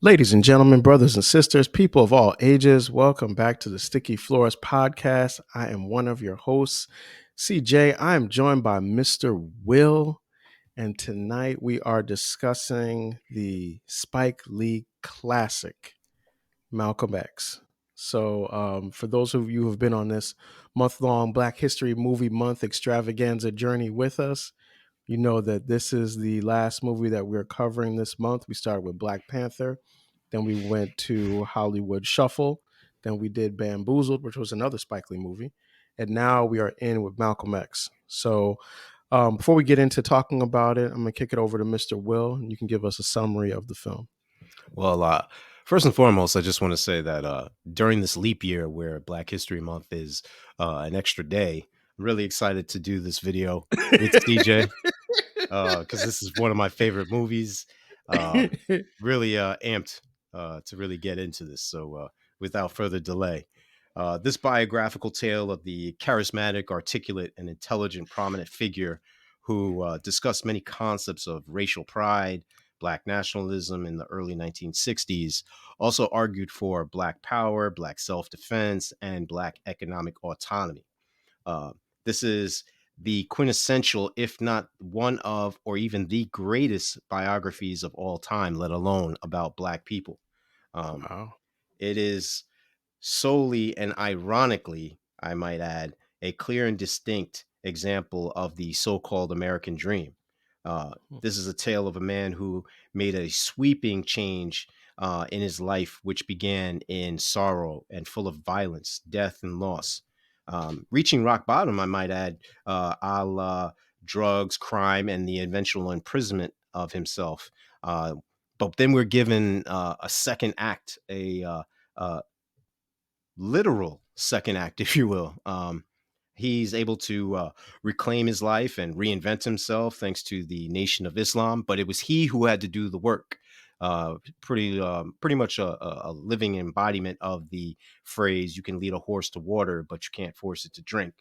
Ladies and gentlemen, brothers and sisters, people of all ages, welcome back to the Sticky Floors podcast. I am one of your hosts, CJ. I am joined by Mr. Will, and tonight we are discussing the Spike Lee classic, Malcolm X. So, for those of you who have been on this month-long Black History Movie Month extravaganza journey with us, you know that this is the last movie that we're covering this month. We started with Black Panther. Then we went to Hollywood Shuffle. Then we did Bamboozled, which was another Spike Lee movie. And now we are in with Malcolm X. So before we get into talking about it, I'm going to kick it over to Mr. Will, and you can give us a summary of the film. Well, first and foremost, I just want to say that during this leap year where Black History Month is an extra day, I'm really excited to do this video with CJ because this is one of my favorite movies. Really amped to really get into this. So without further delay, this biographical tale of the charismatic, articulate, and intelligent prominent figure who discussed many concepts of racial pride, Black nationalism in the early 1960s, also argued for Black power, Black self-defense, and Black economic autonomy. This is the quintessential, if not one of, or even the greatest biographies of all time, let alone about Black people. Um, Wow. it is solely and ironically, I might add, a clear and distinct example of the so called American dream. This is a tale of a man who made a sweeping change in his life, which began in sorrow and full of violence, death, and loss. Reaching rock bottom, I might add, a la drugs, crime, and the eventual imprisonment of himself. But then we're given a second act, a literal second act, if you will. He's able to reclaim his life and reinvent himself thanks to the Nation of Islam, but it was he who had to do the work. Pretty much a living embodiment of the phrase, you can lead a horse to water, but you can't force it to drink.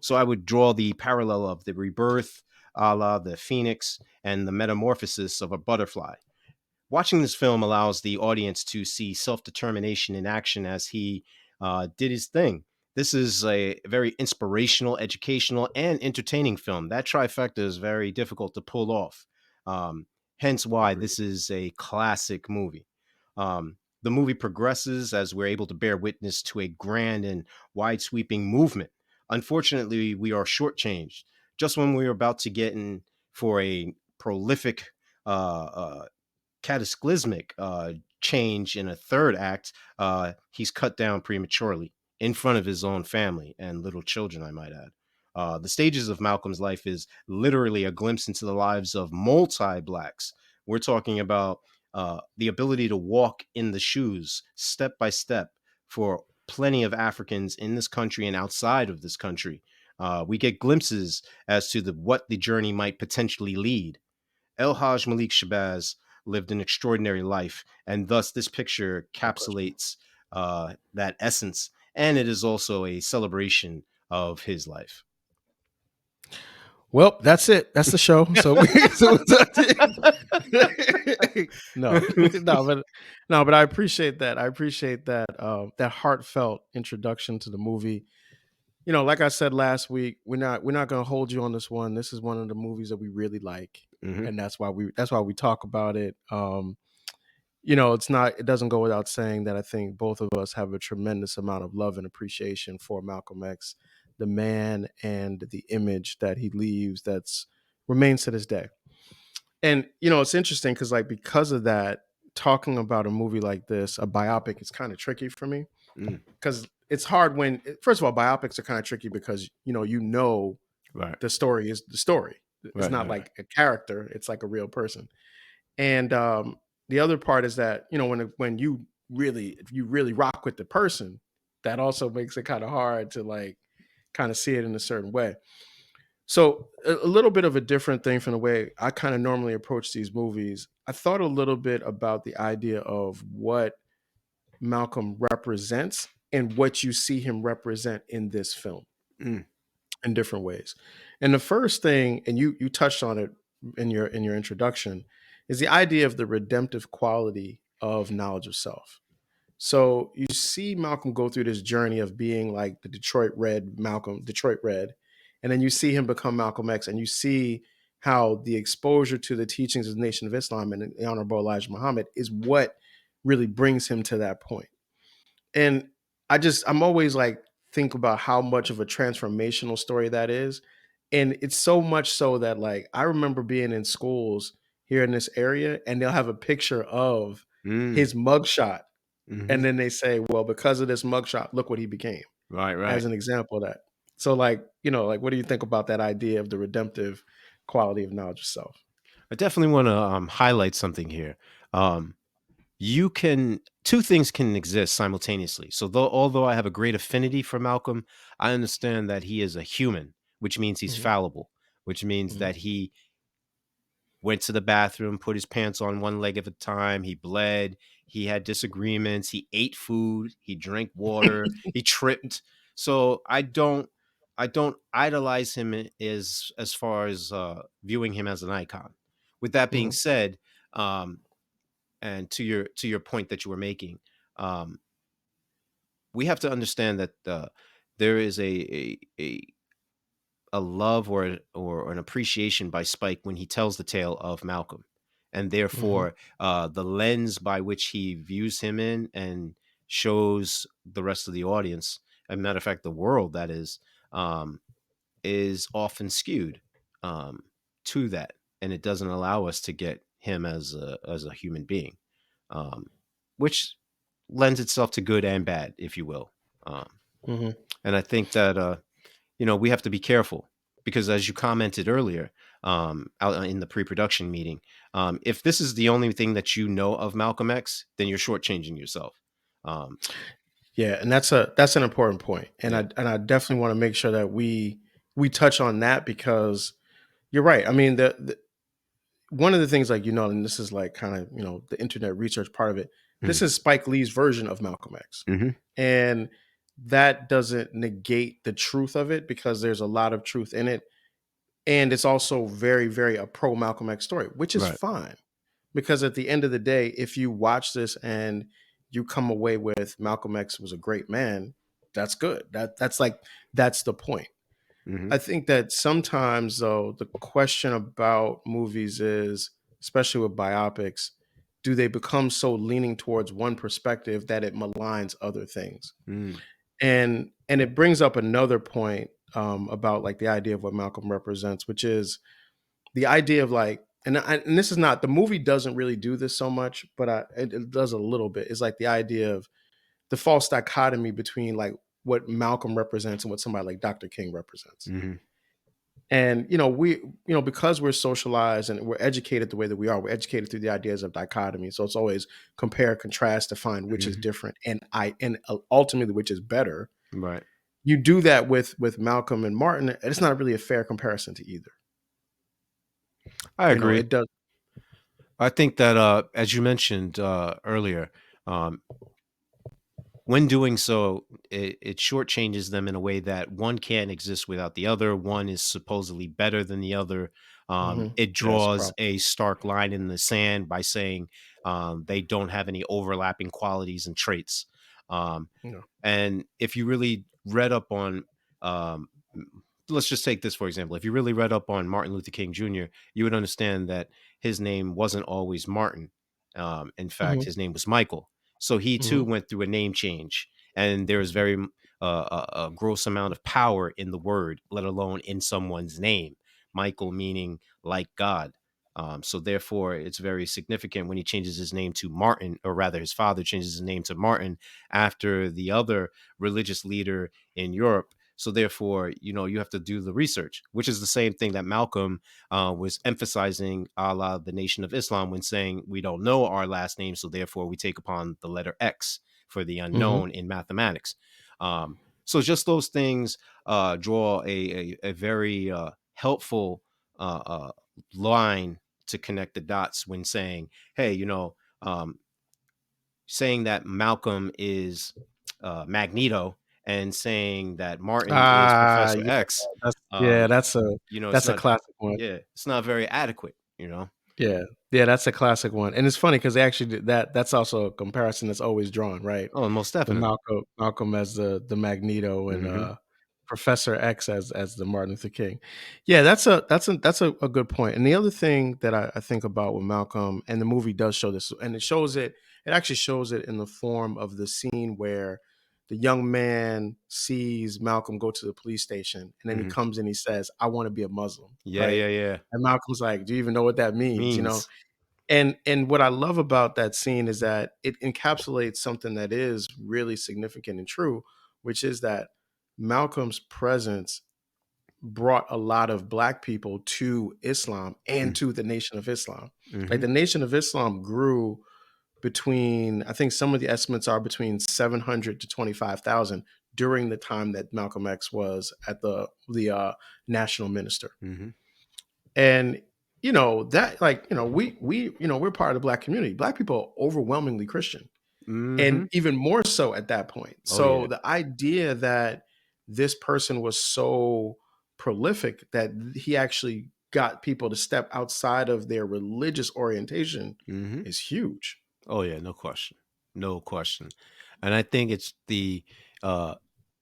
So I would draw the parallel of the rebirth, a la the phoenix, and the metamorphosis of a butterfly. Watching this film allows the audience to see self-determination in action as he did his thing. This is a very inspirational, educational, and entertaining film. That trifecta is very difficult to pull off. Hence why this is a classic movie. The movie progresses as we're able to bear witness to a grand and wide sweeping movement. Unfortunately, we are shortchanged. Just when we were about to get in for a prolific cataclysmic change in a third act, he's cut down prematurely in front of his own family and little children, I might add. The stages of Malcolm's life is literally a glimpse into the lives of multi-blacks. We're talking about the ability to walk in the shoes step by step for plenty of Africans in this country and outside of this country. We get glimpses as to what the journey might potentially lead. El Haj Malik Shabazz lived an extraordinary life, and thus this picture encapsulates that essence, and it is also a celebration of his life. Well, that's it. That's the show. But I appreciate that. I appreciate that that heartfelt introduction to the movie. You know, like I said last week, we're not going to hold you on this one. This is one of the movies that we really like, and that's why we talk about it. You know, it doesn't go without saying that I think both of us have a tremendous amount of love and appreciation for Malcolm X, the man and the image that he leaves that's remains to this day. And you know, it's interesting because of that, talking about a movie like this, a biopic, is kind of tricky for me because it's hard when, first of all, biopics are kind of tricky because Right. the story is the story. It's not like a character; it's like a real person. And the other part is that, you know, when if you really rock with the person, that also makes it kind of hard to like kind of see it in a certain way. So a little bit of a different thing from the way I kind of normally approach these movies. I thought a little bit about the idea of what Malcolm represents and what you see him represent in this film in different ways. And the first thing, and you touched on it in your introduction, is the idea of the redemptive quality of knowledge of self. So you see Malcolm go through this journey of being like the Detroit Red, and then you see him become Malcolm X, and you see how the exposure to the teachings of the Nation of Islam and the Honorable Elijah Muhammad is what really brings him to that point. And I'm always like think about how much of a transformational story that is. And it's so much so that like I remember being in schools here in this area and they'll have a picture of Mm. his mugshot. Hmm. And then they say, well, because of this mugshot, look what he became, Right, as right. an example of that. So like, like what do you think about that idea of the redemptive quality of knowledge of self? I definitely want to highlight something here. Um, you can two things can exist simultaneously. So although I have a great affinity for Malcolm, I understand that he is a human, which means he's Hmm. fallible, which means Hmm. that he went to the bathroom, put his pants on one leg at a time, he bled, he had disagreements, he ate food, he drank water, he tripped. So I don't idolize him as far as viewing him as an icon. With that being Hmm. said, um, and to your point that you were making, um, we have to understand that there is a love or an appreciation by Spike when he tells the tale of Malcolm, and Hmm. therefore the lens by which he views him in and shows the rest of the audience, as a matter of fact, the world that um, is often skewed um, to that, and it doesn't allow us to get him as a human being, um, which lends itself to good and bad, if you will. Um, Hmm. and I think that we have to be careful because, as you commented earlier, out in the pre-production meeting, if this is the only thing that you know of Malcolm X, then you're shortchanging yourself. Um, Yeah, and that's an important point. And yeah. I definitely want to make sure that we touch on that because you're right. I mean, the one of the things like and this is like kind of the internet research part of it. This Mm-hmm. is Spike Lee's version of Malcolm X, Mm-hmm. and that doesn't negate the truth of it because there's a lot of truth in it, and it's also very very a pro Malcolm X story, which is Right. fine because at the end of the day, if you watch this and you come away with Malcolm X was a great man, that's good. That's the point. Mm-hmm. I think that sometimes, though, the question about movies is, especially with biopics, do they become so leaning towards one perspective that it maligns other things? Mm-hmm. And it brings up another point about like the idea of what Malcolm represents, which is the idea of like, and this is not the movie doesn't really do this so much, but it does a little bit. It's like the idea of the false dichotomy between like what Malcolm represents and what somebody like Dr. King represents. Mm-hmm. And because we're socialized and we're educated the way that we are, we're educated through the ideas of dichotomy. So it's always compare, contrast to find which is Mm-hmm. different and ultimately which is better. Right. You do that with Malcolm and Martin, and it's not really a fair comparison to either. I agree. It does. I think that as you mentioned earlier, um, when doing so, it shortchanges them in a way that one can't exist without the other. One is supposedly better than the other. Mhm. It That's a draws problem. a stark line in the sand by saying they don't have any overlapping qualities and traits. Um, Yeah. and if you really read up on, um, let's just take this for example. If you really read up on Martin Luther King Jr., you would understand that his name wasn't always Martin. In fact, Mhm. his name was Michael. So he too Mhm. went through a name change, and there is very a gross amount of power in the word, let alone in someone's name. Michael meaning like God. So therefore, it's very significant when he changes his name to Martin, or rather, his father changes his name to Martin after the other religious leader in Europe. So therefore, you have to do the research, which is the same thing that Malcolm was emphasizing, a la the Nation of Islam, when saying we don't know our last name, so therefore we take upon the letter X for the Mhm. unknown in mathematics. So just those things draw a very helpful uh, line to connect the dots when saying, hey, um, saying that Malcolm is Magneto and saying that Martin is Ah, Professor yeah, X, that's um, that's a it's not, classic one. yeah, it's not very adequate. Yeah, yeah, that's a classic one, and it's funny because they actually did that. That's also a comparison that's always drawn, right? Oh, most The definitely. Malcolm as the Magneto and Hmm. Professor X as the Martin Luther King. Yeah, that's a good point. And the other thing that I think about with Malcolm, and the movie does show this, and it shows it. It actually shows it in the form of the scene where the young man sees Malcolm go to the police station, and then he Hmm. comes in. He says, "I want to be a Muslim," Yeah, right? yeah, yeah. And Malcolm's like, "Do you even know what that means?" You know, Means. and what I love about that scene is that it encapsulates something that is really significant and true, which is that Malcolm's presence brought a lot of black people to Islam and to the Nation of Islam. Like Mm-hmm. the Nation of Islam grew between, I think some of the estimates are between 700 to 25,000 during the time that Malcolm X was at the national minister. Mm-hmm. And you know that, like, you know, we you know, we're part of the black community. Black people are overwhelmingly Christian, Mm-hmm. and even more so at that point. Oh So yeah. the idea that this person was so prolific that he actually got people to step outside of their religious orientation Mm-hmm. is huge. Oh yeah, no question. No question. And I think it's the uh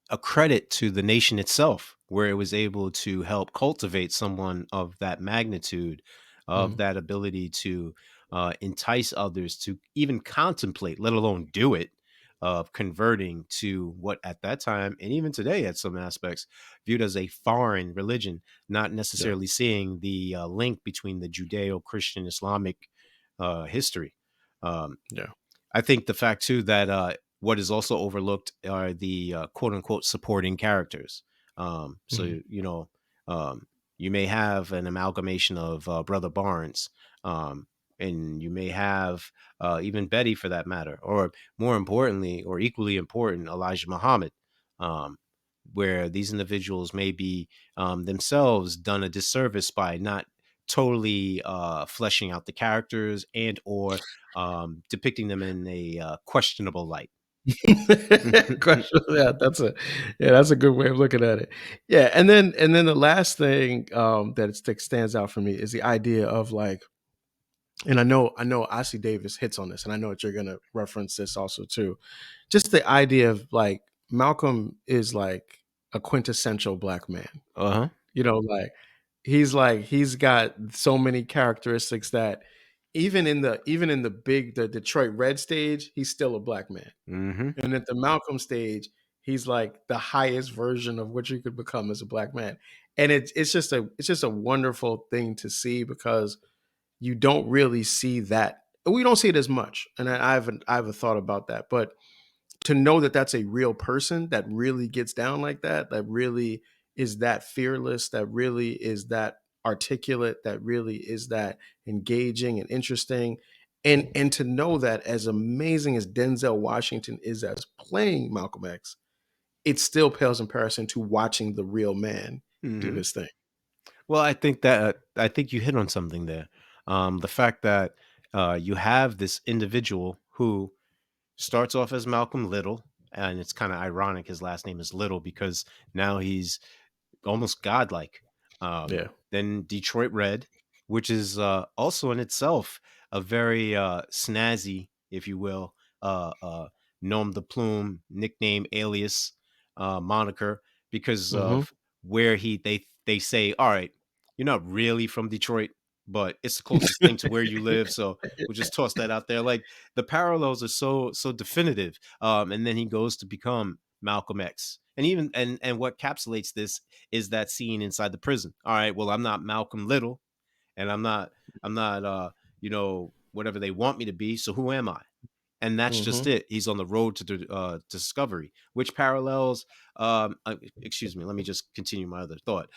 a credit to the nation itself, where it was able to help cultivate someone of that magnitude, of Mhm. that ability to entice others to even contemplate, let alone do it, of converting to what at that time and even today, at some aspects, viewed as a foreign religion, not Yeah, necessarily seeing the link between the Judeo Christian Islamic history. Um, yeah. I think the fact too that what is also overlooked are the quote unquote supporting characters. So Mhm. um, you may have an amalgamation of Brother Barnes, and you may have even Betty for that matter, or more importantly, or equally important, Elijah Muhammad. Um, where these individuals may be themselves done a disservice by not totally fleshing out the characters and or depicting them in a questionable light. Question. Yeah, that's a good way of looking at it. Yeah, and then the last thing that stands out for me is the idea of like, and I know Ossie Davis hits on this, and I know that you're gonna reference this also too. Just the idea of like Malcolm is like a quintessential black man. Uh huh. You know, like he's got so many characteristics that even in the big the Detroit Red stage, he's still a black man. Mm-hmm. And at the Malcolm stage, he's like the highest version of what you could become as a black man. And it's just a wonderful thing to see because you don't really see that. We don't see it as much. And I have a thought about that. But to know that that's a real person that really gets down like that, that really is that fearless, that really is that articulate, that really is that engaging and interesting. And to know that as amazing as Denzel Washington is as playing Malcolm X, it still pales in comparison to watching the real man do Mm-hmm. his thing. Well, I think you hit on something there. The fact that you have this individual who starts off as Malcolm Little, and it's kind of ironic his last name is Little because now he's almost godlike. Yeah. Then Detroit Red, which is also in itself a very snazzy, if you will, nom de plume, nickname, alias, moniker, because Hmm. of where they say, all right, you're not really from Detroit, but it's the closest thing to where you live, so we'll just toss that out there. Like the parallels are so definitive. And then he goes to become Malcolm X. And even and what capsulates this is that scene inside the prison. All right, well, I'm not Malcolm Little, and I'm not whatever they want me to be. So who am I? And that's just Hmm. it. He's on the road to discovery, which parallels. Excuse me. Let me just continue my other thought.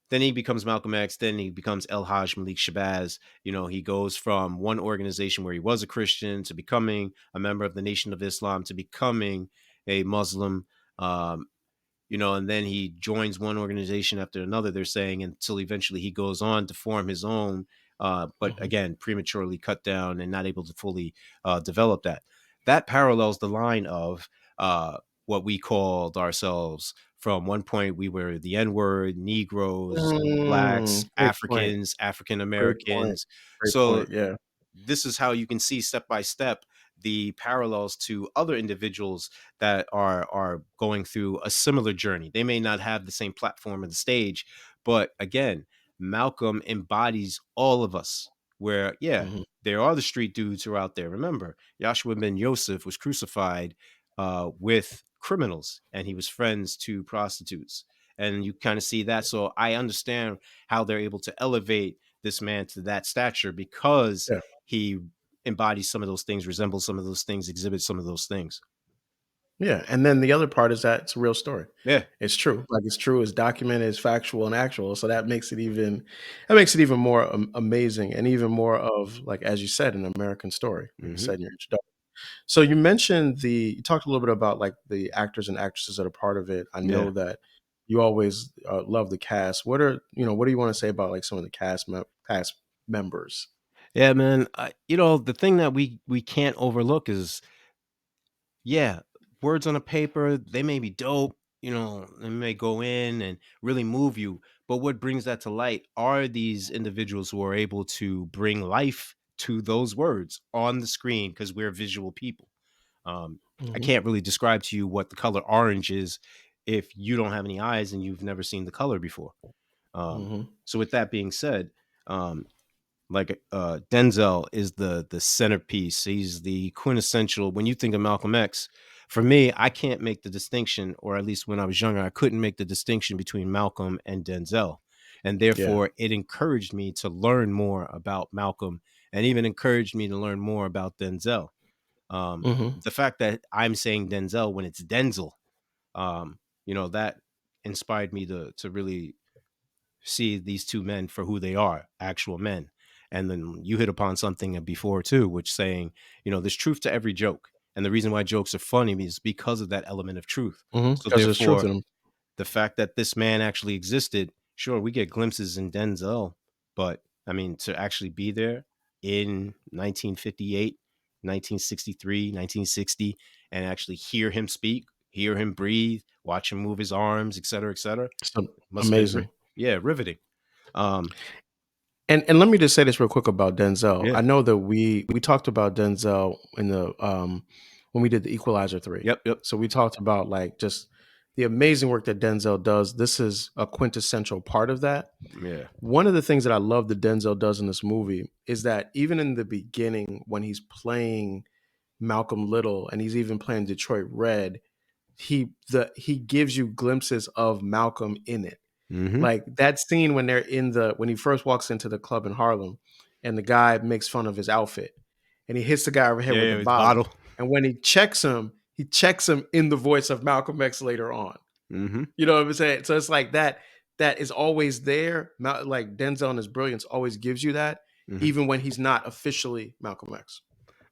Then he becomes Malcolm X. Then he becomes El Haj Malik Shabazz. He goes from one organization where he was a Christian to becoming a member of the Nation of Islam to becoming a Muslim. Um, and then he joins one organization after another, they're saying, until eventually he goes on to form his own, but Hmm. again, prematurely cut down and not able to fully develop that. That parallels the line of what we called ourselves from one point we were the N-word, Negroes, blacks, Great point. Africans, African Great point. Americans. Great So point. Yeah. this is how you can see step by step the parallels to other individuals that are going through a similar journey. They may not have the same platform or the stage, but again, Malcolm embodies all of us. Where yeah, Hmm. there are the street dudes who are out there. Remember, Joshua ben Yosef was crucified with criminals, and he was friends to prostitutes, and you kind of see that. So I understand how they're able to elevate this man to that stature because Yeah. he embodies some of those things, resembles some of those things, exhibits some of those things. Yeah. And then the other part is that it's a real story. Yeah. It's true. Like it's true, it's documented, it's factual and actual. So that makes it even more amazing and even more of, like, as you said, an American story, like you Hmm. said in your introduction. So you talked a little bit about like the actors and actresses that are part of it. I Yeah. know that you always love the cast. What do you want to say about like some of the cast members? Yeah, man. The thing that we can't overlook is, yeah, words on a paper, they may be dope, they may go in and really move you. But what brings that to light are these individuals who are able to bring life to those words on the screen because we're visual people. Um, I Hmm. can't really describe to you what the color orange is if you don't have any eyes and you've never seen the color before. Um, Hmm. so with that being said, um, like Denzel is the centerpiece. He's the quintessential. When you think of Malcolm X, for me, I can't make the distinction, or at least when I was younger, I couldn't make the distinction between Malcolm and Denzel, and Yeah. therefore it encouraged me to learn more about Malcolm, and even encouraged me to learn more about Denzel. Hmm. The fact that I'm saying Denzel when it's Denzel, that inspired me to really see these two men for who they are, actual men. And then you hit upon something before too, which saying, there's truth to every joke. And the reason why jokes are funny is because of that element of truth. So Because there's truth therefore, in them. the fact that this man actually existed, sure, we get glimpses in Denzel, but I mean, to actually be there in 1958, 1963, 1960, and actually hear him speak, hear him breathe, watch him move his arms, et cetera, So must have been, amazing. yeah, riveting. Um, And let me just say this real quick about Denzel. yeah, I know that we talked about Denzel in the when we did the Equalizer 3. yep, yep, So we talked about like just the amazing work that Denzel does. This is a quintessential part of that. yeah, One of the things that I love that Denzel does in this movie is that even in the beginning when he's playing Malcolm Little and he's even playing Detroit Red, he gives you glimpses of Malcolm in it. mm-hmm, Like that scene when he first walks into the club in Harlem and the guy makes fun of his outfit and he hits the guy over the head yeah, with yeah, the with the bottle. bottle, And when he checks him in the voice of Malcolm X later on. mm-hmm, You know what I'm saying? So it's like that is always there. Like Denzel and his brilliance always gives you that, mm-hmm. even when he's not officially Malcolm X.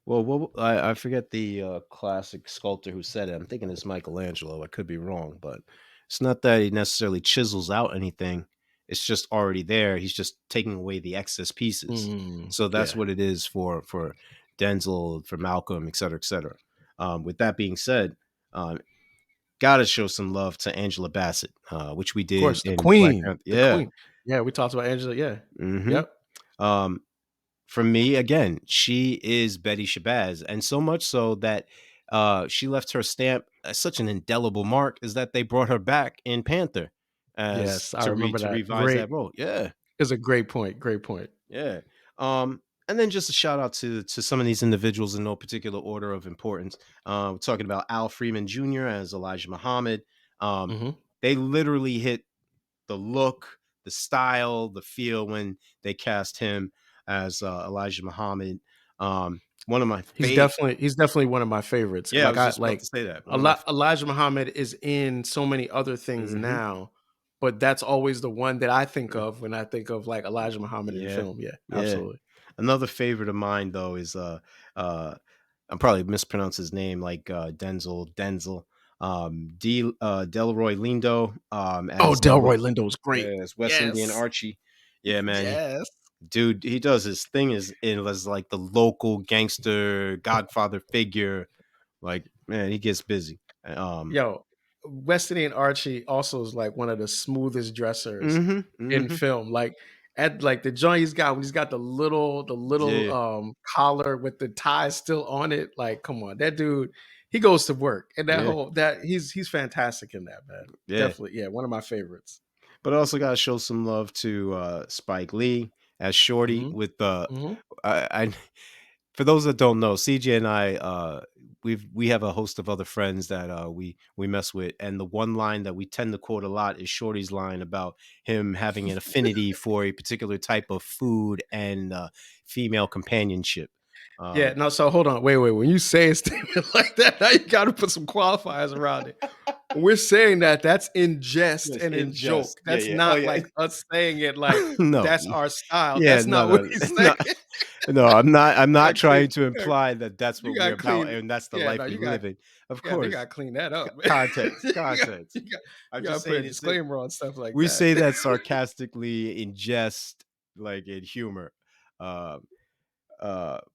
Well, I forget the classic sculptor who said it. I'm thinking it's Michelangelo. I could be wrong, but it's not that he necessarily chisels out anything. It's just already there. He's just taking away the excess pieces. So that's Yeah, what it is for Denzel, for Malcolm, et cetera, et cetera. With that being said, um, gotta show some love to Angela Bassett, which we of did course, the in Black queen, Panther. the Yeah. queen. Yeah, we talked about Angela. Yeah, Hmm. yep. Um, for me, again, she is Betty Shabazz, and so much so that she left her stamp as such an indelible mark is that they brought her back in Panther as Yes, I remember to that. revise Great. that role. Yeah, It's a great point. Great point. yeah. And then just a shout out to some of these individuals in no particular order of importance. We're talking about Al Freeman Jr. as Elijah Muhammad. Um, Hmm. they literally hit the look, the style, the feel when they cast him as Elijah Muhammad. One of my favorite. He's definitely one of my favorites. Yeah, I Like was I just about to like say that. One of my. Elijah Muhammad is in so many other things Mm-hmm. now, but that's always the one that I think of when I think of like Elijah Muhammad in Yeah, film. Yeah, yeah. absolutely. Another favorite of mine though is uh I'm probably mispronounce his name like Denzel Delroy Lindo Oh, as Delroy Lindo is great. yeah, as West Indian Yes, Archie. Yeah, man. yes. Dude, he does his thing is in as like the local gangster godfather figure. Like, man, he gets busy. Yo, Weston and Archie also is like one of the smoothest dressers Mm-hmm. in Mm-hmm. film. Like at like the joint he's got when he's got the little Yeah. collar with the tie still on it. Like, come on, that dude, he goes to work. And that Yeah. whole that he's fantastic in that, man. Yeah. Definitely, yeah, one of my favorites. But I also gotta show some love to Spike Lee as Shorty Hmm. with the Hmm. I for those that don't know, CJ and I, we have a host of other friends that we mess with, and the one line that we tend to quote a lot is Shorty's line about him having an affinity for a particular type of food and female companionship. Yeah, Um, no, so hold on. Wait. When you say a statement like that, now you gotta put some qualifiers around it. We're saying that that's in jest yes, and in in joke. jest, yeah, That's yeah, oh not yeah, like us saying it like no, that's our style. yeah, That's no, not what no, he's saying. no, no. I'm You not gotta clean. trying to imply that that's You what we're gotta about clean. and that's the Yeah, life no, we you live got. in. Of Yeah, they course, gotta clean that up, man. context, context. I'm You gotta just put a saying it's disclaimer on stuff like we that. say that sarcastically in jest, like in humor. Uh,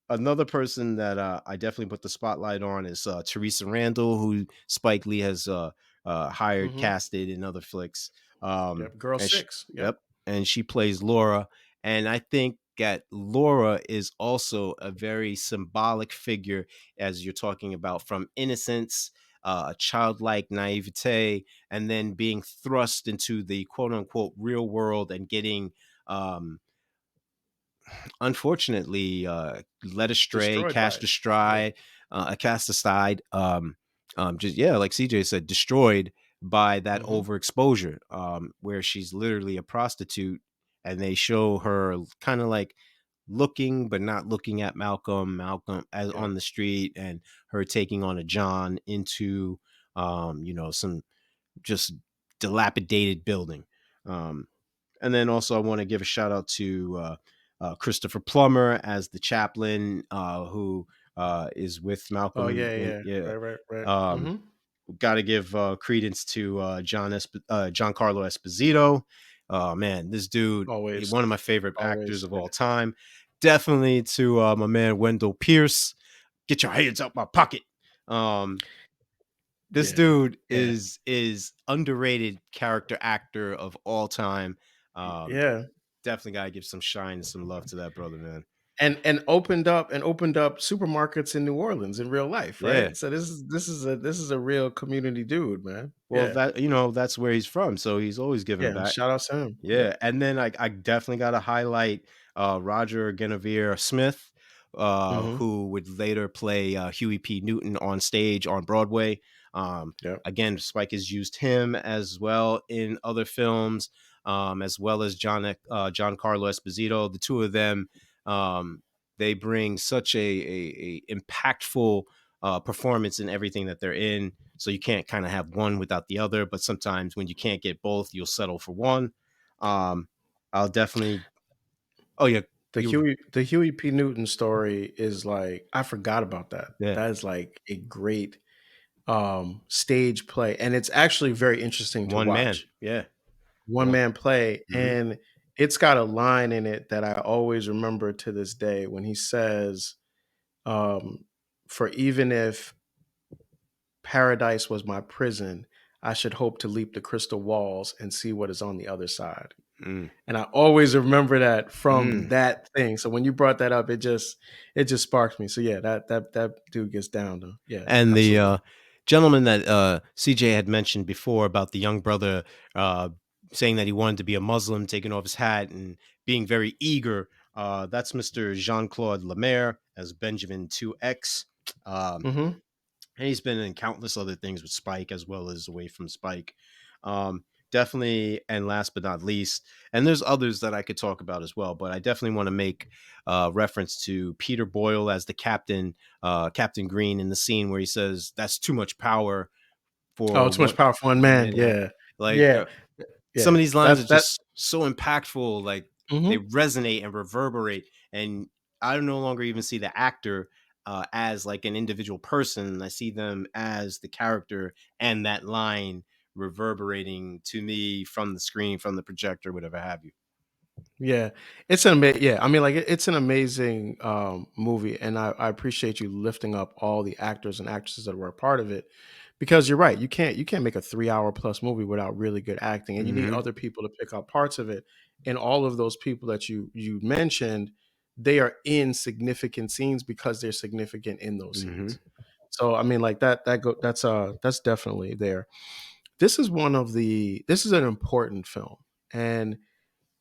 Another person that I definitely put the spotlight on is Teresa Randall, who Spike Lee has hired, Hmm. casted in other flicks. Um, Yep, girl and she, six. Yep. yep, and she plays Laura. And I think that Laura is also a very symbolic figure, as you're talking about, from innocence, childlike naivete, and then being thrust into the quote unquote real world and getting um, unfortunately led astray, Destroyed by cast it. Yeah. astride, cast aside, just yeah, like CJ said, destroyed by that Hmm. overexposure, where she's literally a prostitute, and they show her kind of like looking but not looking at Malcolm as Yep. on the street, and her taking on a John into some just dilapidated building. Um, and then also, I want to give a shout out to Christopher Plummer as the chaplain, who is with Oh Malcolm. yeah, In yeah. yeah, Right. um, Hmm. got to give credence to John Carlo Esposito. Oh man, this dude, Always, one of my favorite actors always. of Yeah. all time. Definitely to my man Wendell Pierce. Get your hands out my pocket. Um, this Yeah. dude Yeah. is underrated character actor of all time. Um, Yeah. Definitely gotta give some shine and some love to that brother, man. And opened up supermarkets in New Orleans in real life, Yeah. right? So this is a real community dude, man. Well, Yeah. that that's where he's from, so he's always giving Yeah. back. Shout out to him. Yeah. Yeah, and then I definitely got to highlight Roger Guinevere Smith, Hmm. who would later play Huey P. Newton on stage on Broadway. Um, Yep. Again, Spike has used him as well in other films, as well as John Carlo Esposito. The two of them, um, they bring such a impactful performance in everything that they're in. So you can't kind of have one without the other. But sometimes when you can't get both, you'll settle for one. Um, I'll definitely. Oh yeah, The you. Huey P. Newton story is like I forgot about that. Yeah, That is like a great stage play, and it's actually very interesting to one man. watch. Yeah, One one. man play, Mm-hmm. and it's got a line in it that I always remember to this day when he says, um, "For even if paradise was my prison, I should hope to leap the crystal walls and see what is on the other side." Mm. And I always remember that from Mm. that thing. So when you brought that up, it just sparked me. So yeah, that dude gets down though. Yeah, And the absolutely. gentleman that CJ had mentioned before about the young brother uh, saying that he wanted to be a Muslim, taking off his hat and being very eager. That's Mr. Jean Claude Lemaire as Benjamin 2X. Um, Hmm. and he's been in countless other things with Spike as well as away from Spike. Definitely, and last but not least, and there's others that I could talk about as well, but I definitely want to make reference to Peter Boyle as the captain, Captain Green, in the scene where he says, "That's too much power Oh, for too much one." power for one Yeah, man. yeah. Yeah, Like yeah, some yeah. of these lines That's are that. just so impactful, like they Hmm. resonate and reverberate, and I no longer even see the actor as like an individual person. I see them as the character, and that line reverberating to me from the screen, from the projector, whatever have you. Yeah, it's an yeah. I mean, like it's an amazing movie, and I appreciate you lifting up all the actors and actresses that were a part of it because you're right. You can't make a 3 hour plus movie without really good acting, and you need Mm-hmm. other people to pick up parts of it. And all of those people that you mentioned, they are in significant scenes because they're significant in those Mm-hmm. scenes. So I mean, like that's definitely there. This is an important film, and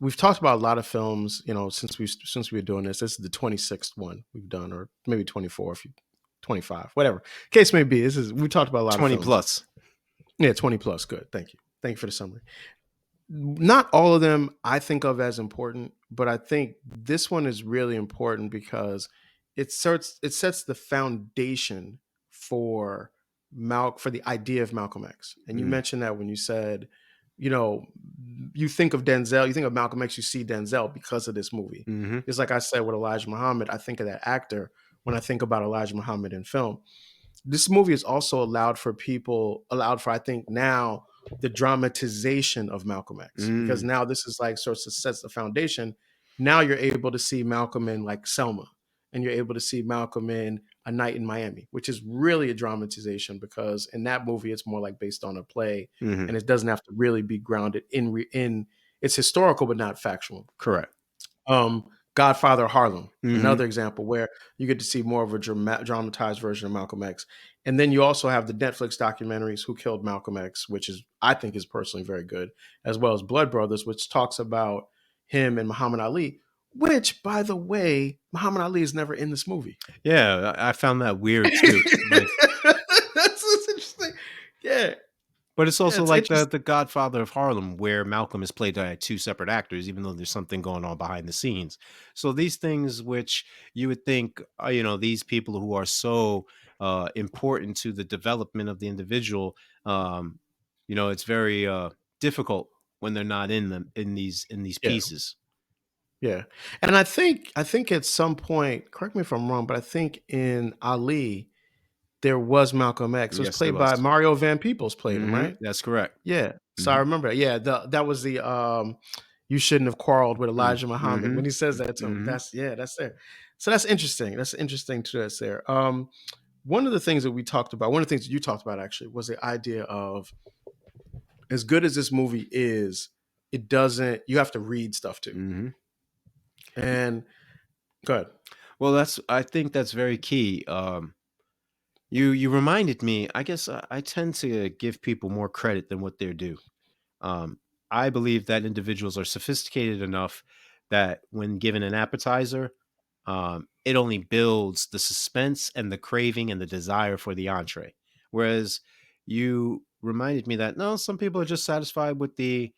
we've talked about a lot of films, since we were doing this. This is the 26th one we've done, or maybe 24, if you 25, whatever case may be. We talked about a lot of 20 films. plus. Yeah, 20 plus. Good. Thank you. Thank you for the summary. Not all of them I think of as important, but I think this one is really important because it sets the foundation for for the idea of Malcolm X. And you Mm. mentioned that when you said, you know, you think of Denzel, you think of Malcolm X, you see Denzel because of this movie. Mm-hmm. Just like I said with Elijah Muhammad, I think of that actor when I think about Elijah Muhammad in film. This movie is also allowed for I think now the dramatization of Malcolm X, because Mm. now this is like sort of sets the foundation. Now you're able to see Malcolm in like Selma, and you're able to see Malcolm in A Night in Miami, which is really a dramatization, because in that movie it's more like based on a play, Mm-hmm. and it doesn't have to really be grounded in it's historical but not factual. Correct. um, Godfather Harlem, Mm-hmm. another example where you get to see more of a dramatized version of Malcolm X. And then you also have the Netflix documentaries Who Killed Malcolm X, which is I think is personally very good, as well as Blood Brothers, which talks about him and Muhammad Ali. Which, by the way, Muhammad Ali is never in this movie. Yeah, I found that weird too. That's interesting. Yeah, But it's yeah, also it's like the interesting. the Godfather of Harlem, where Malcolm is played by two separate actors, even though there's something going on behind the scenes. So these things, which you would think, these people who are so important to the development of the individual, um, it's very difficult when they're not in them in these Yeah, pieces. yeah. And I think at some point, correct me if I'm wrong, but I think in Ali, there was Malcolm X. It was Yes, there played by was. Mario Van Peebles played him, Hmm. right? That's correct. Yeah. So I Hmm. remember that. Yeah, that was the you shouldn't have quarreled with Elijah Muhammad. Hmm. When he says that to him, Hmm. that's there. So that's interesting. That's interesting to us there. One of the things that we talked about, one of the things that you talked about actually, was the idea of, as good as this movie is, it doesn't you have to read stuff too. Hmm. And good. Well, I think that's very key. You reminded me. I guess I tend to give people more credit than what they're due. Um, I believe that individuals are sophisticated enough that when given an appetizer, it only builds the suspense and the craving and the desire for the entree. Whereas you reminded me that no, some people are just satisfied with the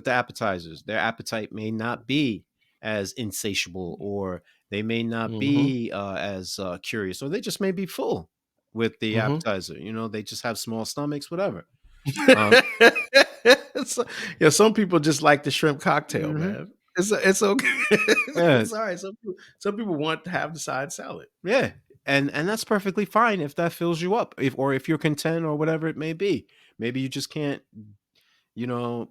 appetizers. Their appetite may not be as insatiable, or they may not Mm-hmm. be as curious, or they just may be full with the Mm-hmm. appetizer. They just have small stomachs, whatever. Um, So, yeah, some people just like the shrimp cocktail, mhm. man. It's okay. Yeah, It's all right. Some people want to have the side salad. yeah, and that's perfectly fine if that fills you up, if you're content or whatever it may be. Maybe you just can't, you know,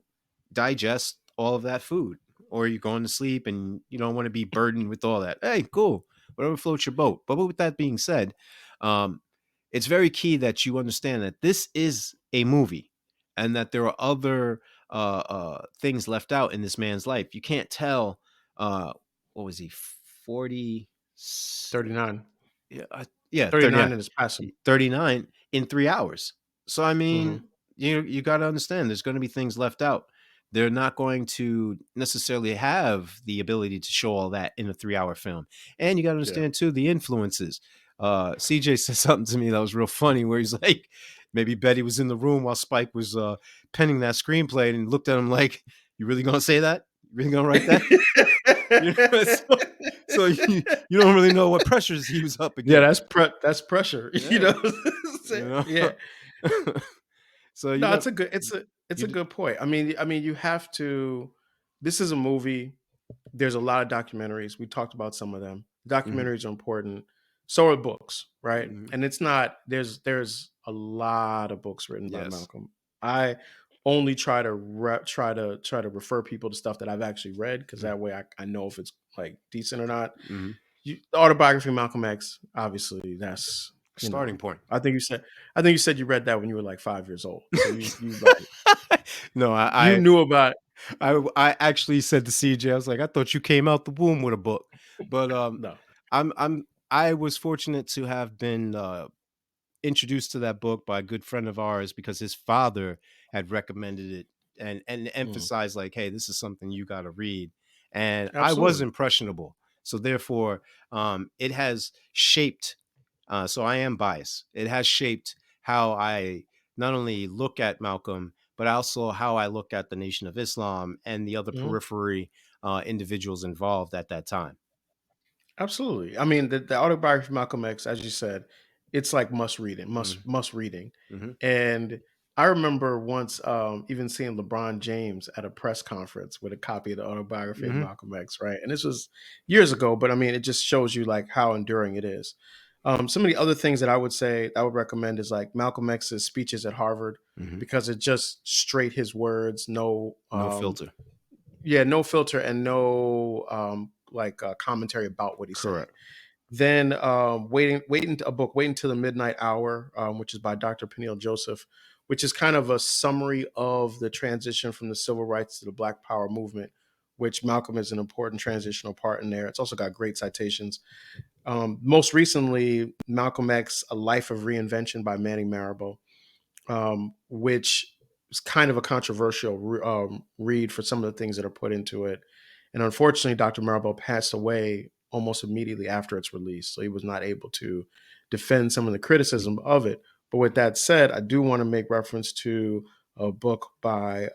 digest all of that food, or you're going to sleep and you don't want to be burdened with all that. Hey, cool, whatever floats your boat. But with that being said, um, it's very key that you understand that this is a movie, and that there are other things left out in this man's life. You can't tell. What was he? 40. 39. Yeah, yeah, 30, yeah, 39 in his passing. 39 in 3 hours. So I Mm-hmm. mean, you got to understand, there's going to be things left out. They're not going to necessarily have the ability to show all that in a 3 hour film. And you got to Yeah. understand too the influences. CJ said something to me that was real funny, where he's like, maybe Betty was in the room while Spike was penning that screenplay, and looked at him like, "You really gonna say that? You really gonna write that?" So you don't really know what pressures he was up Yeah, against. that's pressure. Yeah, you Yeah. know. So you No, got it's a you. good point. I mean, you have to. This is a movie. There's a lot of documentaries. We talked about some of them. Mhm, Documentaries are important. So are books, right? mhm. And it's not. There's a lot of books written by Yes. Malcolm. I only try to refer people to stuff that I've actually read, because Mm, that way I know if it's like decent or not. mhm. The autobiography of Malcolm X, obviously, that's you starting know. point. I think you said you read that when you were like 5 years old. So you like No, you knew about I actually said to CJ, I was like, I thought you came out the womb with a book, but no. I was fortunate to have been introduced to that book by a good friend of ours because his father had recommended it and Mm, emphasized like, hey, this is something you got to read, and I was absolutely. impressionable. So therefore, it has shaped. So I am biased. It has shaped how I not only look at Malcolm, but also how I look at the Nation of Islam and the other Mhm. periphery individuals involved at that time. Absolutely. I mean, the autobiography of Malcolm X, as you said, it's like must reading, Mm-hmm. must reading. Mm-hmm. And I remember once even seeing LeBron James at a press conference with a copy of the autobiography of Mm-hmm. Malcolm X, right? And this was years ago, but I mean, it just shows you like how enduring it is. Some of the other things that I would say I would recommend is like Malcolm X's speeches at Harvard Mm-hmm. because it's just straight his words, no No filter. yeah, no filter and no commentary about what he's saying. Correct. Then waiting a book, Waiting to the Midnight Hour, which is by Dr. Peniel Joseph, which is kind of a summary of the transition from the civil rights to the Black Power movement, which Malcolm is an important transitional part in there. It's also got great citations. Most recently, Malcolm X, A Life of Reinvention by Manning Marable, which is kind of a controversial read for some of the things that are put into it. And unfortunately, Dr. Marable passed away almost immediately after its release. So he was not able to defend some of the criticism of it. But with that said, I do want to make reference to a book by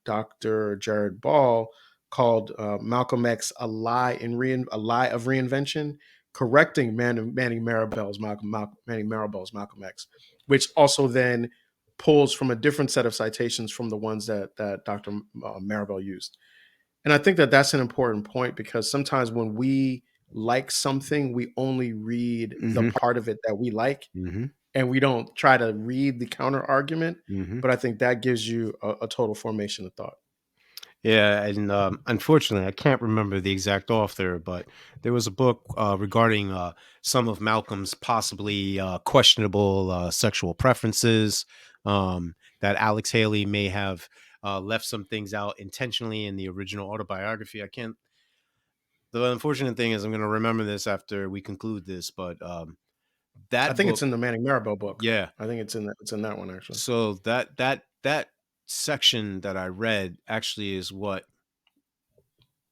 Dr. Jared Ball called Malcolm X, A Lie of Reinvention, correcting Manning Manning Marable's Malcolm X, which also then pulls from a different set of citations from the ones that Dr. Maribel used. And I think that that's an important point because sometimes when we like something, we only read the Mm-hmm. part of it that we like, Mm-hmm. and we don't try to read the counter argument. Mm-hmm. But I think that gives you a total formation of thought. Yeah, and unfortunately, I can't remember the exact author, but there was a book regarding some of Malcolm's possibly questionable sexual preferences. That Alex Haley may have left some things out intentionally in the original autobiography. I can't. The unfortunate thing is, I'm going to remember this after we conclude this, but I that think it's book, in the Manning Maribel book. yeah. I think it's in that one actually. So that section that I read actually is what,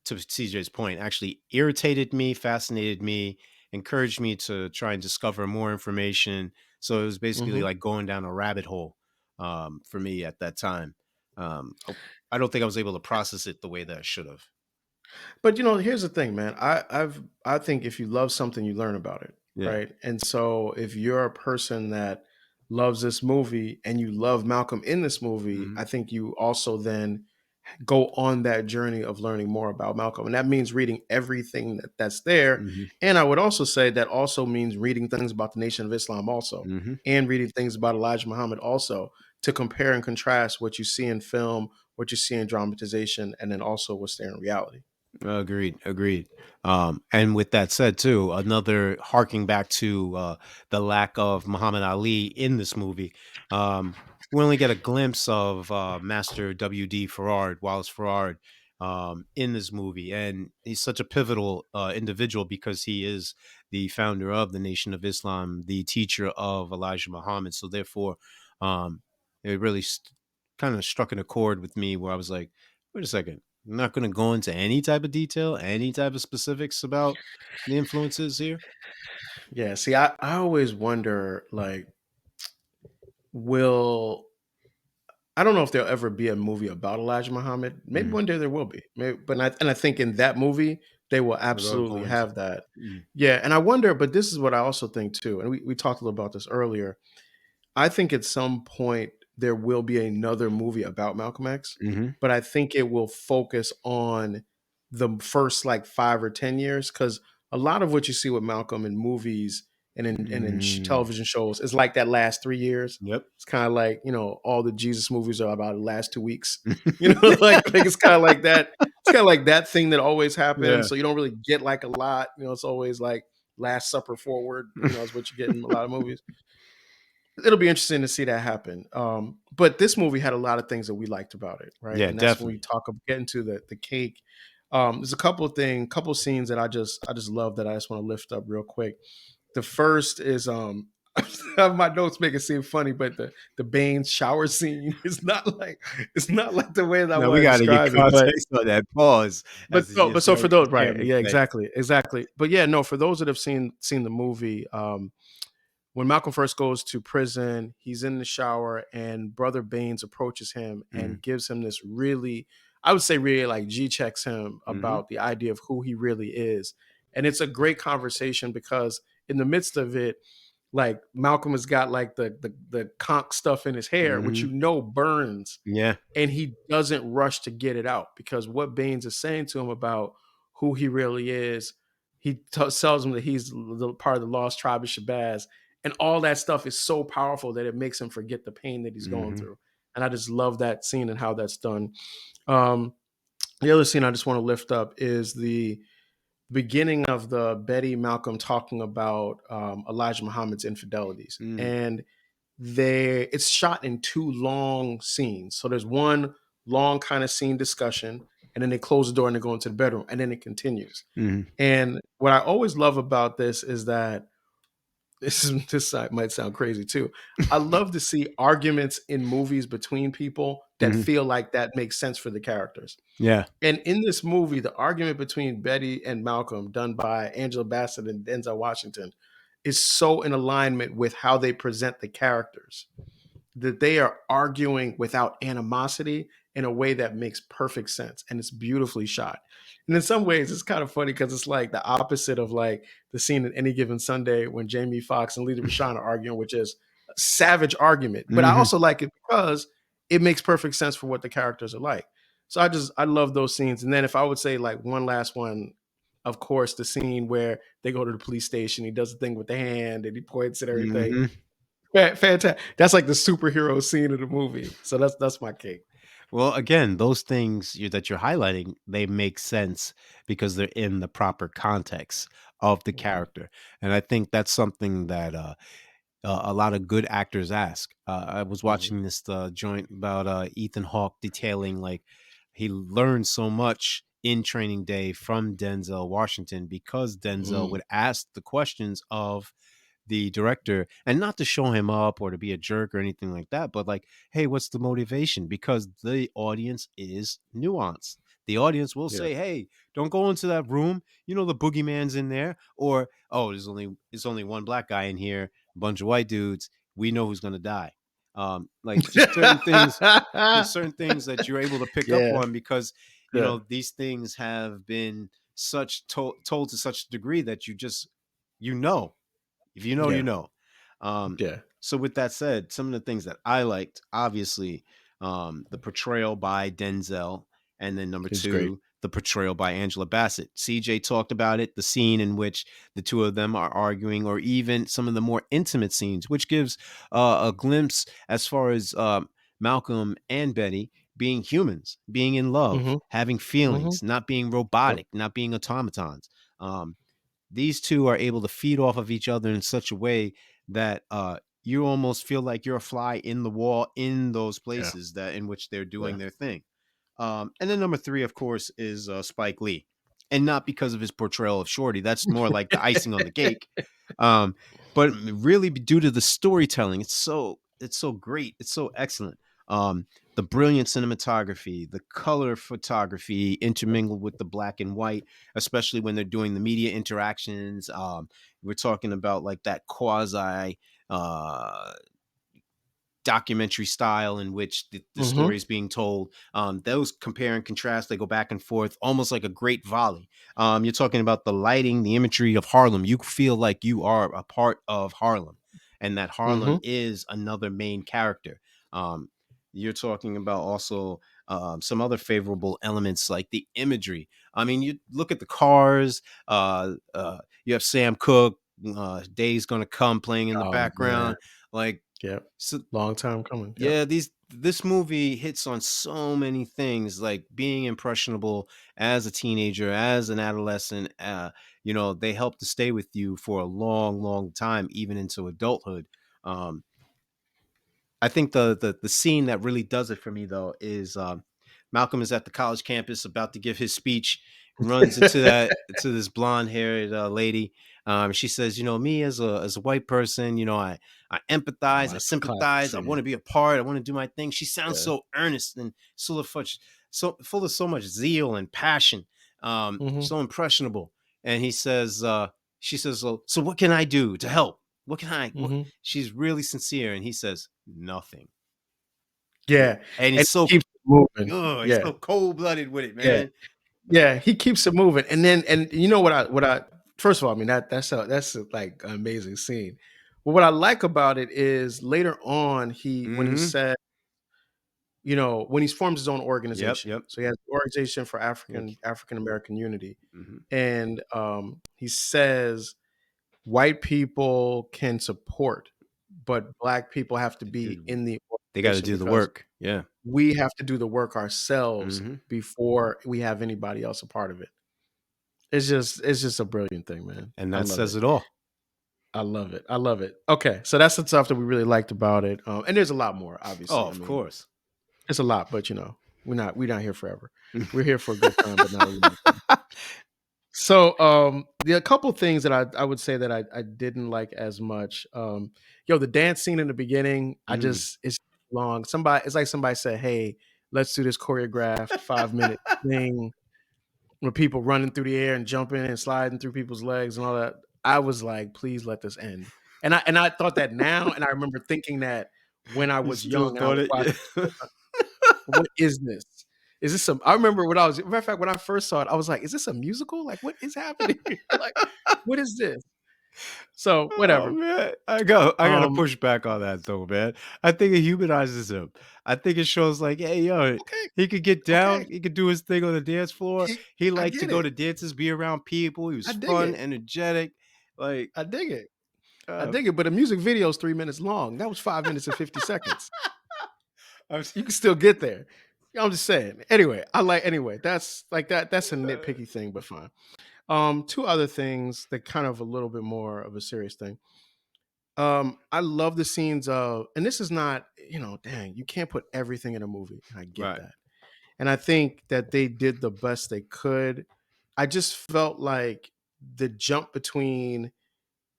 to CJ's point, actually irritated me, fascinated me, encouraged me to try and discover more information. So it was basically Hmm. like going down a rabbit hole for me at that time. I don't think I was able to process it the way that I should have. But here's the thing, man. I think if you love something, you learn about it, Yeah. right? And so if you're a person that loves this movie and you love Malcolm in this movie, Hmm. I think you also then go on that journey of learning more about Malcolm. And that means reading everything that's there. Hmm. And I would also say that also means reading things about the Nation of Islam also, Hmm. and reading things about Elijah Muhammad also, to compare and contrast what you see in film, what you see in dramatization, and then also what's there in reality. Agreed, agreed. And with that said, too, another harking back to the lack of Muhammad Ali in this movie, um, we only get a glimpse of Master W.D. Farard, Wallace Farard, in this movie, and he's such a pivotal individual because he is the founder of the Nation of Islam, the teacher of Elijah Muhammad. So therefore, um, it really kind of struck an chord with me where I was like, wait a second. I'm not going to go into any type of detail, any type of specifics about the influences here. Yeah, see, I always wonder, like, will I don't know if there'll ever be a movie about Elijah Muhammad. Maybe Mm. one day there will be. Maybe, I think in that movie they will Without absolutely going to, have that. mm. Yeah, and I wonder, but this is what I also think too, and we talked a little about this earlier. I think at some point there will be another movie about Malcolm X, Hmm. but I think it will focus on the first like 5 or 10 years because a lot of what you see with Malcolm in movies and in Mm. television shows is like that last 3 years. Yep. It's kind of like all the Jesus movies are about the last 2 weeks. Like it's kind of like that. It's kind of like that thing that always happens. Yeah. So you don't really get like a lot. It's always like Last Supper forward, is what you get in a lot of movies. It'll be interesting to see that happen. But this movie had a lot of things that we liked about it, right? Yeah, And that's when we definitely. get into the cake. There's a couple scenes that I just love that I just want to lift up real quick. The first is my notes make it seem funny, but the Baines shower scene is not like the way that I Now we want to got to get describe it, but context on that pause but as so you but so show for the those, right, camera yeah, say. exactly. But yeah, no, for those that have seen the movie, when Malcolm first goes to prison, he's in the shower, and Brother Baines approaches him Mm, and gives him this really, I would say, really like G checks him mm-hmm, about the idea of who he really is. And it's a great conversation because in the midst of it, like Malcolm has got like the conch stuff in his hair, which mm-hmm. burns, Yeah. and he doesn't rush to get it out because what Baines is saying to him about who he really is, he tells him that he's the part of the lost tribe of Shabazz, and all that stuff is so powerful that it makes him forget the pain that he's going Mm-hmm, through. And I just love that scene and how that's done. Um, the other scene I just want to lift up is the beginning of the Betty Malcolm talking about Elijah Muhammad's infidelities, mm, and it's shot in two long scenes. So there's one long kind of scene discussion, and then they close the door and they go into the bedroom, and then it continues. mm-hmm, And what I always love about this is that this might sound crazy too. I love to see arguments in movies between people that mm-hmm. feel like that makes sense for the characters. Yeah. And in this movie, the argument between Betty and Malcolm, done by Angela Bassett and Denzel Washington, is so in alignment with how they present the characters, that they are arguing without animosity in a way that makes perfect sense, and it's beautifully shot. And in some ways it's kind of funny because it's like the opposite of like the scene in Any Given Sunday when Jamie Foxx and Lita Rashawn are arguing, which is a savage argument, but I Mm-hmm. also like it because it makes perfect sense for what the characters are like. So I love those scenes. And then if I would say like one last one, of course, the scene where they go to the police station, he does the thing with the hand and he points at everything. Mm-hmm. Fantastic. That's like the superhero scene of the movie. So that's my cake. Well, again, those things that you're highlighting, they make sense because they're in the proper context of the Mhm, character, and I think that's something that a lot of good actors ask. I was mhm, watching this joint about Ethan Hawke detailing like he learned so much in Training Day from Denzel Washington because Denzel mhm. would ask the questions of the director, and not to show him up or to be a jerk or anything like that, but like, hey, what's the motivation? Because the audience is nuanced. The audience will Yeah. say, hey, don't go into that room, the boogeyman's in there, or oh, there's only one black guy in here, a bunch of white dudes, we know who's going to die. Like just certain things that you're able to pick up Yeah. on because Yeah. these things have been told to such a degree that you know if you know, you Yeah. know. Um, Yeah. so with that said, some of the things that I liked, obviously, the portrayal by Denzel, and then number He's great. two, the portrayal by Angela Bassett. CJ talked about it, the scene in which the two of them are arguing, or even some of the more intimate scenes, which gives a glimpse as far as Malcolm and Betty being humans, being in love, Mhm. having Mhm. feelings, not being Yep. robotic, not being automatons. These two are able to feed off of each other in such a way that you almost feel like you're a fly in the wall in those Yeah. places that in which they're Yeah. doing their thing. And then number three, of course, is Spike Lee, and not because of his portrayal of Shorty. That's more like the icing on the cake. Um, but really due to the storytelling, it's so great, it's so excellent. The brilliant cinematography, the color photography intermingled with the black and white, especially when they're doing the media interactions. We're talking about like that quasi uh, documentary style in which the story Mhm. is being told. Those compare and contrast, they go back and forth almost like a great volley. You're talking about the lighting, the imagery of Harlem. You feel like you are a part of Harlem and that Harlem Mhm. is another main character. Um, you're talking about also some other favorable elements like the imagery. I mean, you look at the cars, you have Sam Cooke, Day's Gonna Come playing in the Oh man. background. Like, Yep. so Long time coming. Yep. yeah, this movie hits on so many things, like being impressionable as a teenager, as an adolescent. They help to stay with you for a long, long time, even into adulthood. Um, I think the scene that really does it for me though is Malcolm is at the college campus about to give his speech, runs into this blonde haired lady. She says, me as a white person, I Oh, empathize, I that's a classic sympathize, I want scene. to be a part, I want to do my thing. She sounds Yeah. so earnest and full of so much zeal and passion, Hmm. so impressionable. And she says, so what can I do to help? What can I? What? Hmm. She's really sincere, and he says nothing. Yeah, And and he's so he keeps it moving. he's Yeah, so cold blooded with it, yeah, man. yeah. He keeps it moving, and then and you know what I first of all, I mean that's a, like an amazing scene. But what I like about it is later on when he Mm-hmm. said, when he forms his own Yep. organization. Yep. So he has the Organization for Thank African American Unity, you. Mm-hmm. and he says white people can support, but black people have to be in the They got to organization do the because work. Yeah. we have to do the work ourselves Mm-hmm. before we have anybody else a part of it. It's just a brilliant thing, man. And I that love says it. it all. I love it. I love it. Okay, so that's the stuff that we really liked about it. And there's a lot more, Oh, obviously. I of mean, course. it's a lot, but we're not here forever. We're here for a good time, but not a long time. So, the a couple things that I would say that I didn't like as much. The dance scene in the beginning, Mm. it's long. It's like somebody said, "Hey, let's do this choreographed 5 minute thing with people running through the air and jumping and sliding through people's legs and all that." I was like, "Please let this end." And I thought that now, and I remember thinking that when I You was still young and I thought was it? watching. Yeah. What is this? Is this some? I remember when I was, matter of fact, when I first saw it, I was like, "Is this a musical? Like, what is happening? Like, what is this?" So, Oh whatever. man, I got to Um, push back on that though, man. I think it humanizes him. I think it shows like, hey, yo, okay, he could get down, okay, he could do his thing on the dance floor. He I liked to get go it. to dances, be around people. He was I dig fun, it. energetic. Like, I dig it. I uh, dig it. But a music video is 3 minutes long. That was 5 minutes and 50 seconds. I'm, You can still get there. I'm just saying. Anyway, anyway. That's like that. That's a nitpicky thing, but fine. Two other things that kind of a little bit more of a serious thing. I love the scenes of, and this is not, dang, you can't put everything in a movie. And I get right. that. And I think that they did the best they could. I just felt like the jump between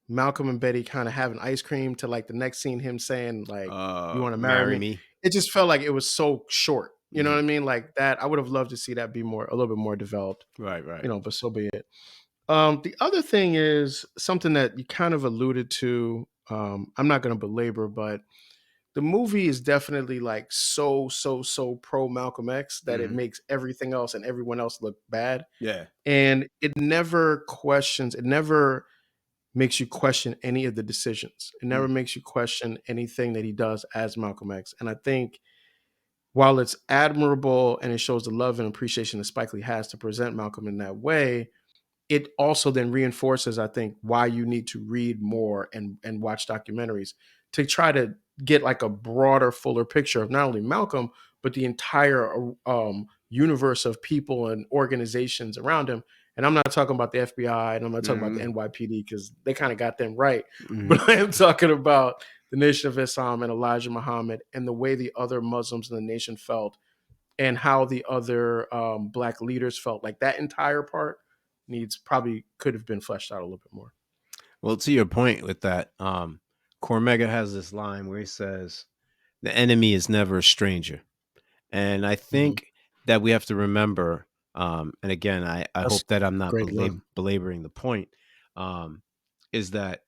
Malcolm and Betty kind of having ice cream to like the next scene, him saying, like, "You want to marry Marry me?" me. It just felt like it was so short. You know what Mhm. I mean? Like that. I would have loved to see that be a little bit more developed, Right, right. but so be it. The other thing is something that you kind of alluded to. I'm not going to belabor, but the movie is definitely like so pro Malcolm X that it Mhm. makes everything else and everyone else look bad. Yeah. And it never makes you question any of the decisions. It never Mm. makes you question anything that he does as Malcolm X. And I think while it's admirable and it shows the love and appreciation that Spike Lee has to present Malcolm in that way, it also then reinforces, I think, why you need to read more and watch documentaries to try to get like a broader, fuller picture of not only Malcolm but the entire universe of people and organizations around him. And I'm not talking about the FBI and I'm not talking about the Mhm. NYPD because they kind of got them right, Mhm. but I am talking about the Nation of Islam and Elijah Muhammad and the way the other Muslims in the nation felt and how the other black leaders felt. Like that entire part needs probably could have been fleshed out a little bit more. Well, to your point with that, Cormega has this line where he says, "The enemy is never a stranger." And I Mhm. think that we have to remember, and again, I That's hope that I'm not great line. belaboring the point, um, is that,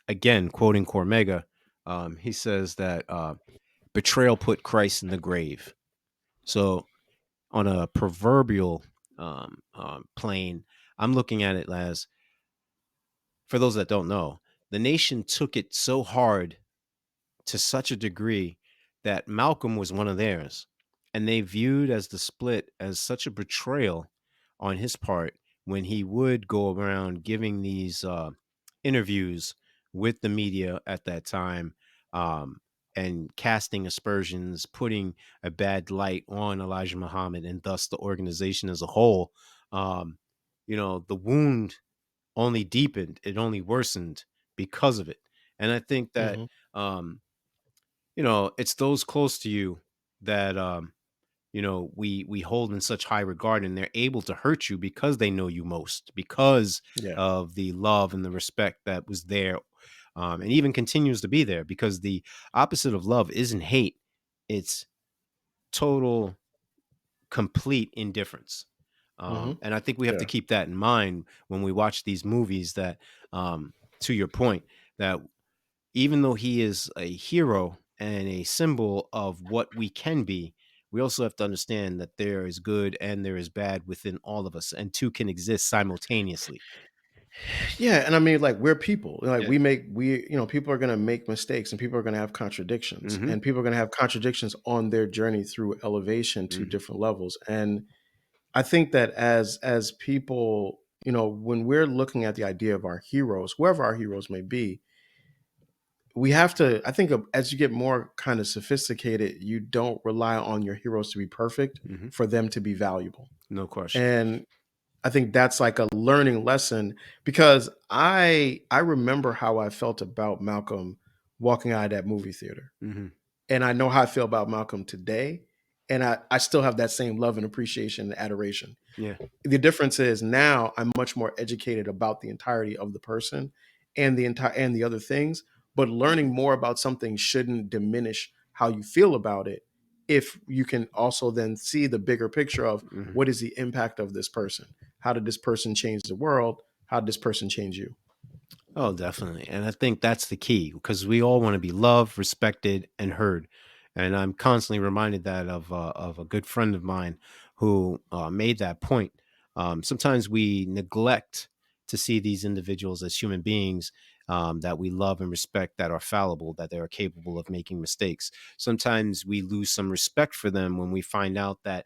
again, quoting Cormega, he says that betrayal put Christ in the grave. So, on a proverbial plane, I'm looking at it as, for those that don't know, the nation took it so hard to such a degree that Malcolm was one of theirs. And they viewed as the split as such a betrayal on his part when he would go around giving these interviews with the media at that time. Um, and casting aspersions, putting a bad light on Elijah Muhammad and thus the organization as a whole, um, the wound only deepened, it only worsened because of it. And I think that, Hmm. um, it's those close to you that, we hold in such high regard, and they're able to hurt you because they know you most, because Yeah. of the love and the respect that was there, and even continues to be there, because the opposite of love isn't hate, it's total, complete indifference. Hmm. And I think we have to Yeah. keep that in mind when we watch these movies, that, to your point, that even though he is a hero and a symbol of what we can be, we also have to understand that there is good and there is bad within all of us, and two can exist simultaneously. Yeah, and I mean, like, we're people. Like, Yeah. people are gonna make mistakes, and people are gonna have contradictions, Mm-hmm. and people are gonna have contradictions on their journey through elevation to Mm-hmm. different levels. And I think that as people, when we're looking at the idea of our heroes, whoever our heroes may be, we have to. I think as you get more kind of sophisticated, you don't rely on your heroes to be perfect Mm-hmm. for them to be valuable. No question. And I think that's like a learning lesson, because I remember how I felt about Malcolm walking out of that movie theater. Mm-hmm. And I know how I feel about Malcolm today. And I still have that same love and appreciation and adoration. Yeah. The difference is now I'm much more educated about the entirety of the person and the other things, but learning more about something shouldn't diminish how you feel about it, if you can also then see the bigger picture of Mm-hmm. what is the impact of this person. How did this person change the world? How did this person change you? Oh, definitely. And I think that's the key, because we all want to be loved, respected, and heard. And I'm constantly reminded that of a good friend of mine who made that point. Sometimes we neglect to see these individuals as human beings, that we love and respect, that are fallible, that they are capable of making mistakes. Sometimes we lose some respect for them when we find out that,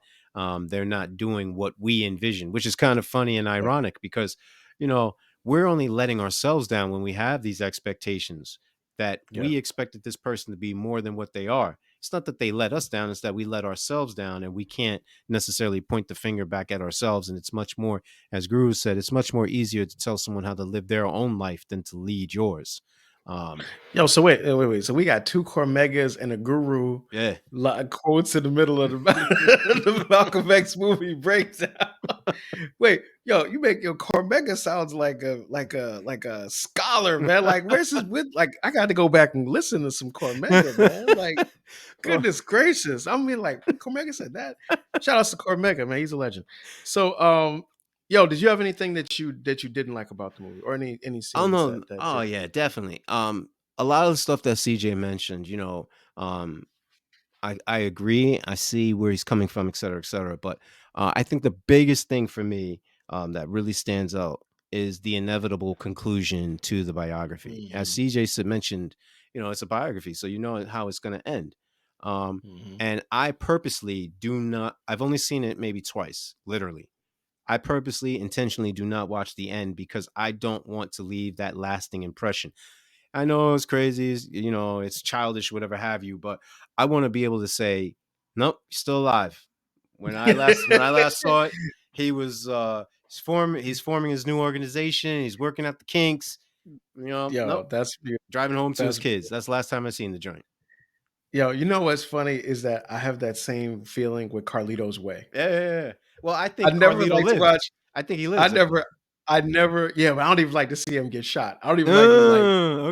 they're not doing what we envision, which is kind of funny and Yeah. ironic, because, you know, we're only letting ourselves down when we have these expectations, that Yeah. we expected this person to be more than what they are. It's not that they let us down, it's that we let ourselves down, and we can't necessarily point the finger back at ourselves. And it's much more, as Guru said, it's much more easier to tell someone how to live their own life than to lead yours. Um, Yo, so wait. So we got two Cormegas and a Guru yeah. quotes in the middle of the, the Malcolm X movie breakdown. Wait, yo, you make your Cormega sounds like a scholar, man. Like, where's his with? Like, I got to go back and listen to some Cormega, man. Like, Well, goodness gracious. I mean, like, Cormega said that. Shout out to Cormega, man. He's a legend. So, yo, did you have anything that you didn't like about the movie, or any oh scenes no, that oh did? yeah, definitely. A lot of the stuff that CJ mentioned, um, I agree. I see where he's coming from, et cetera, et cetera. But I think the biggest thing for me, that really stands out, is the inevitable conclusion to the biography. As Mhm. CJ said, mentioned, it's a biography, so you know how it's going to end. Um, Mhm. and I purposely do not. I've only seen it maybe twice, literally. I purposely, intentionally do not watch the end, because I don't want to leave that lasting impression. I know it's crazy, it's childish, whatever have you, but I want to be able to say, nope, he's still alive. When I last saw it, he's forming his new organization, he's working at the Kinks, Yo, nope, that's beautiful. driving home to his That's kids. That's the last time I seen the joint. Yo, you know what's funny is that I have that same feeling with Carlito's Way. Yeah, yeah, yeah. Well, I I think never Carlito like to lives. watch. I think he I lives never, actually. yeah, but I don't even like to see him get shot. I don't even like.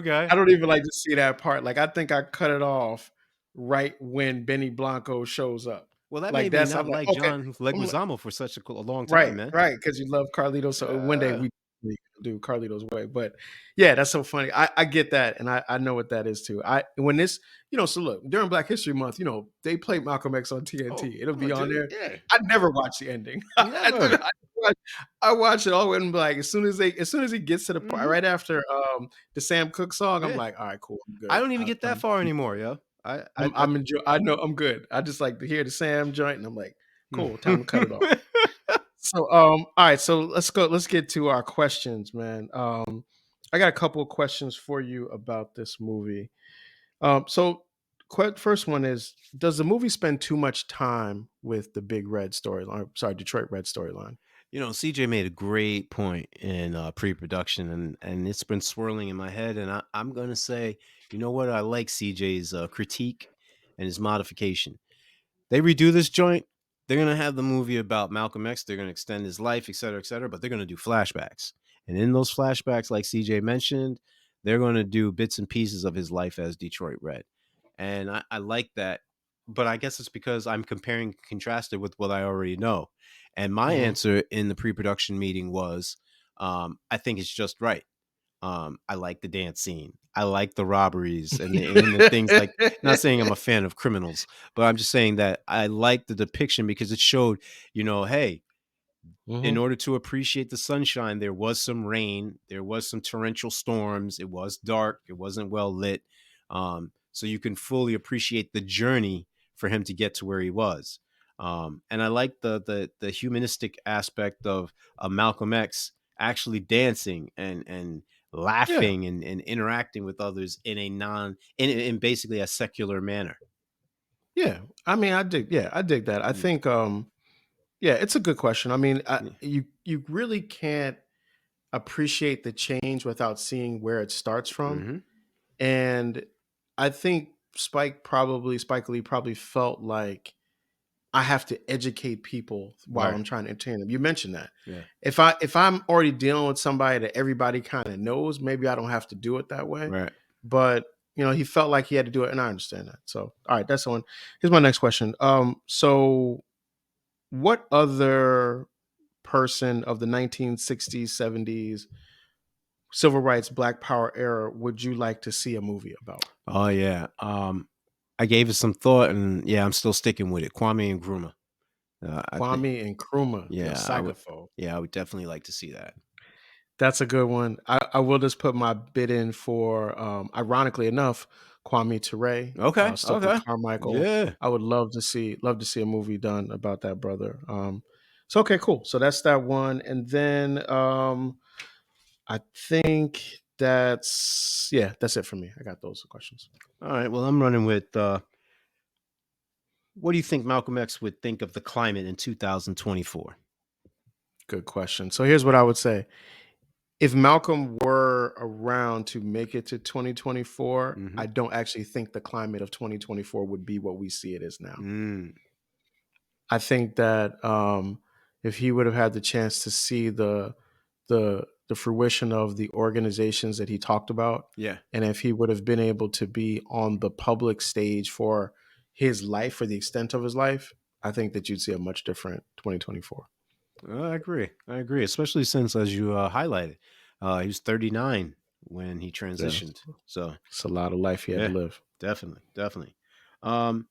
Okay. I don't even like to see that part. Like, I think I cut it off right when Benny Blanco shows up. Well, that Like, made me that's I'm not like, like okay, John I'm like, Leguizamo for such a long right, time, man. right, because you love Carlito. So one day Uh, we do Carlito's Way. But yeah, that's so funny. I get that, and I know what that is too. I when this, so look, during Black History Month, they play Malcolm X on oh, TNT. It'll come on, be on dude. there. Yeah. I never watch the ending. Never. I watch it all the way and be like, as soon as he gets to the part Mhm. right after the Sam Cooke song, I'm Yeah. like, all right, cool, I'm I good. don't even get that far anymore, yo. I I'm enjoy. I know I'm good. I just like to hear the Sam joint, and I'm like, cool, time to cut it off. So, all right, so let's go. Let's get to our questions, man. I got a couple of questions for you about this movie. So, First one is: does the movie spend too much time with the big red storyline? Sorry, Detroit Red storyline. CJ made a great point in pre-production, and it's been swirling in my head. And I'm gonna say, you know what? I like CJ's critique and his modification. They redo this joint, they're gonna have the movie about Malcolm X. They're gonna extend his life, et cetera, et cetera. But they're gonna do flashbacks, and in those flashbacks, like CJ mentioned, they're gonna do bits and pieces of his life as Detroit Red, and I like that. But I guess it's because I'm comparing, contrasted with what I already know. And my Mm-hmm. answer in the pre-production meeting was, I think it's just right. I like the dance scene. I like the robberies and the things like. Not saying I'm a fan of criminals, but I'm just saying that I like the depiction because it showed, hey, in Mm-hmm. order to appreciate the sunshine, there was some rain, there was some torrential storms, it was dark, it wasn't well lit. So you can fully appreciate the journey for him to get to where he was. And I like the humanistic aspect of Malcolm X actually dancing and Yeah, laughing and interacting with others in a in basically a secular manner. yeah. I mean, I dig. Yeah, I dig that. I Mm, think, yeah, it's a good question. I mean, yeah. you really can't appreciate the change without seeing where it starts from. Mm-hmm. And I think Spike Lee probably felt like I have to educate people while Right. I'm trying to entertain them. You mentioned that. Yeah. If I'm already dealing with somebody that everybody kind of knows, maybe I don't have to do it that way. Right. But he felt like he had to do it, and I understand that. So, all right, that's the one. Here's my next question. So what other person of the 1960s, 70s civil rights, Black Power era would you like to see a movie about? Oh yeah. I gave it some thought, and yeah, I'm still sticking with it. Kwame Nkrumah. I think, Kwame Nkrumah, the yeah, I would. Sagafo. Yeah, I would definitely like to see that. That's a good one. I will just put my bid in for, ironically enough, Kwame Ture, Okay. Stokely Okay. Carmichael. Yeah. I would love to see a movie done about that brother. So okay, cool. So that's that one, and then I think that's it for me. I got those questions. All right. Well, I'm running with. What do you think Malcolm X would think of the climate in 2024? Good question. So here's what I would say: if Malcolm were around to make it to 2024, Mm-hmm. I don't actually think the climate of 2024 would be what we see it is now. Mm. I think that, if he would have had the chance to see the fruition of the organizations that he talked about, Yeah. and if he would have been able to be on the public stage for his life, for the extent of his life, I think that you'd see a much different 2024. I agree. I agree. Especially since, as you highlighted, he was 39 when he Yeah, transitioned. So it's a lot of life he had to yeah, live. definitely, definitely. Um,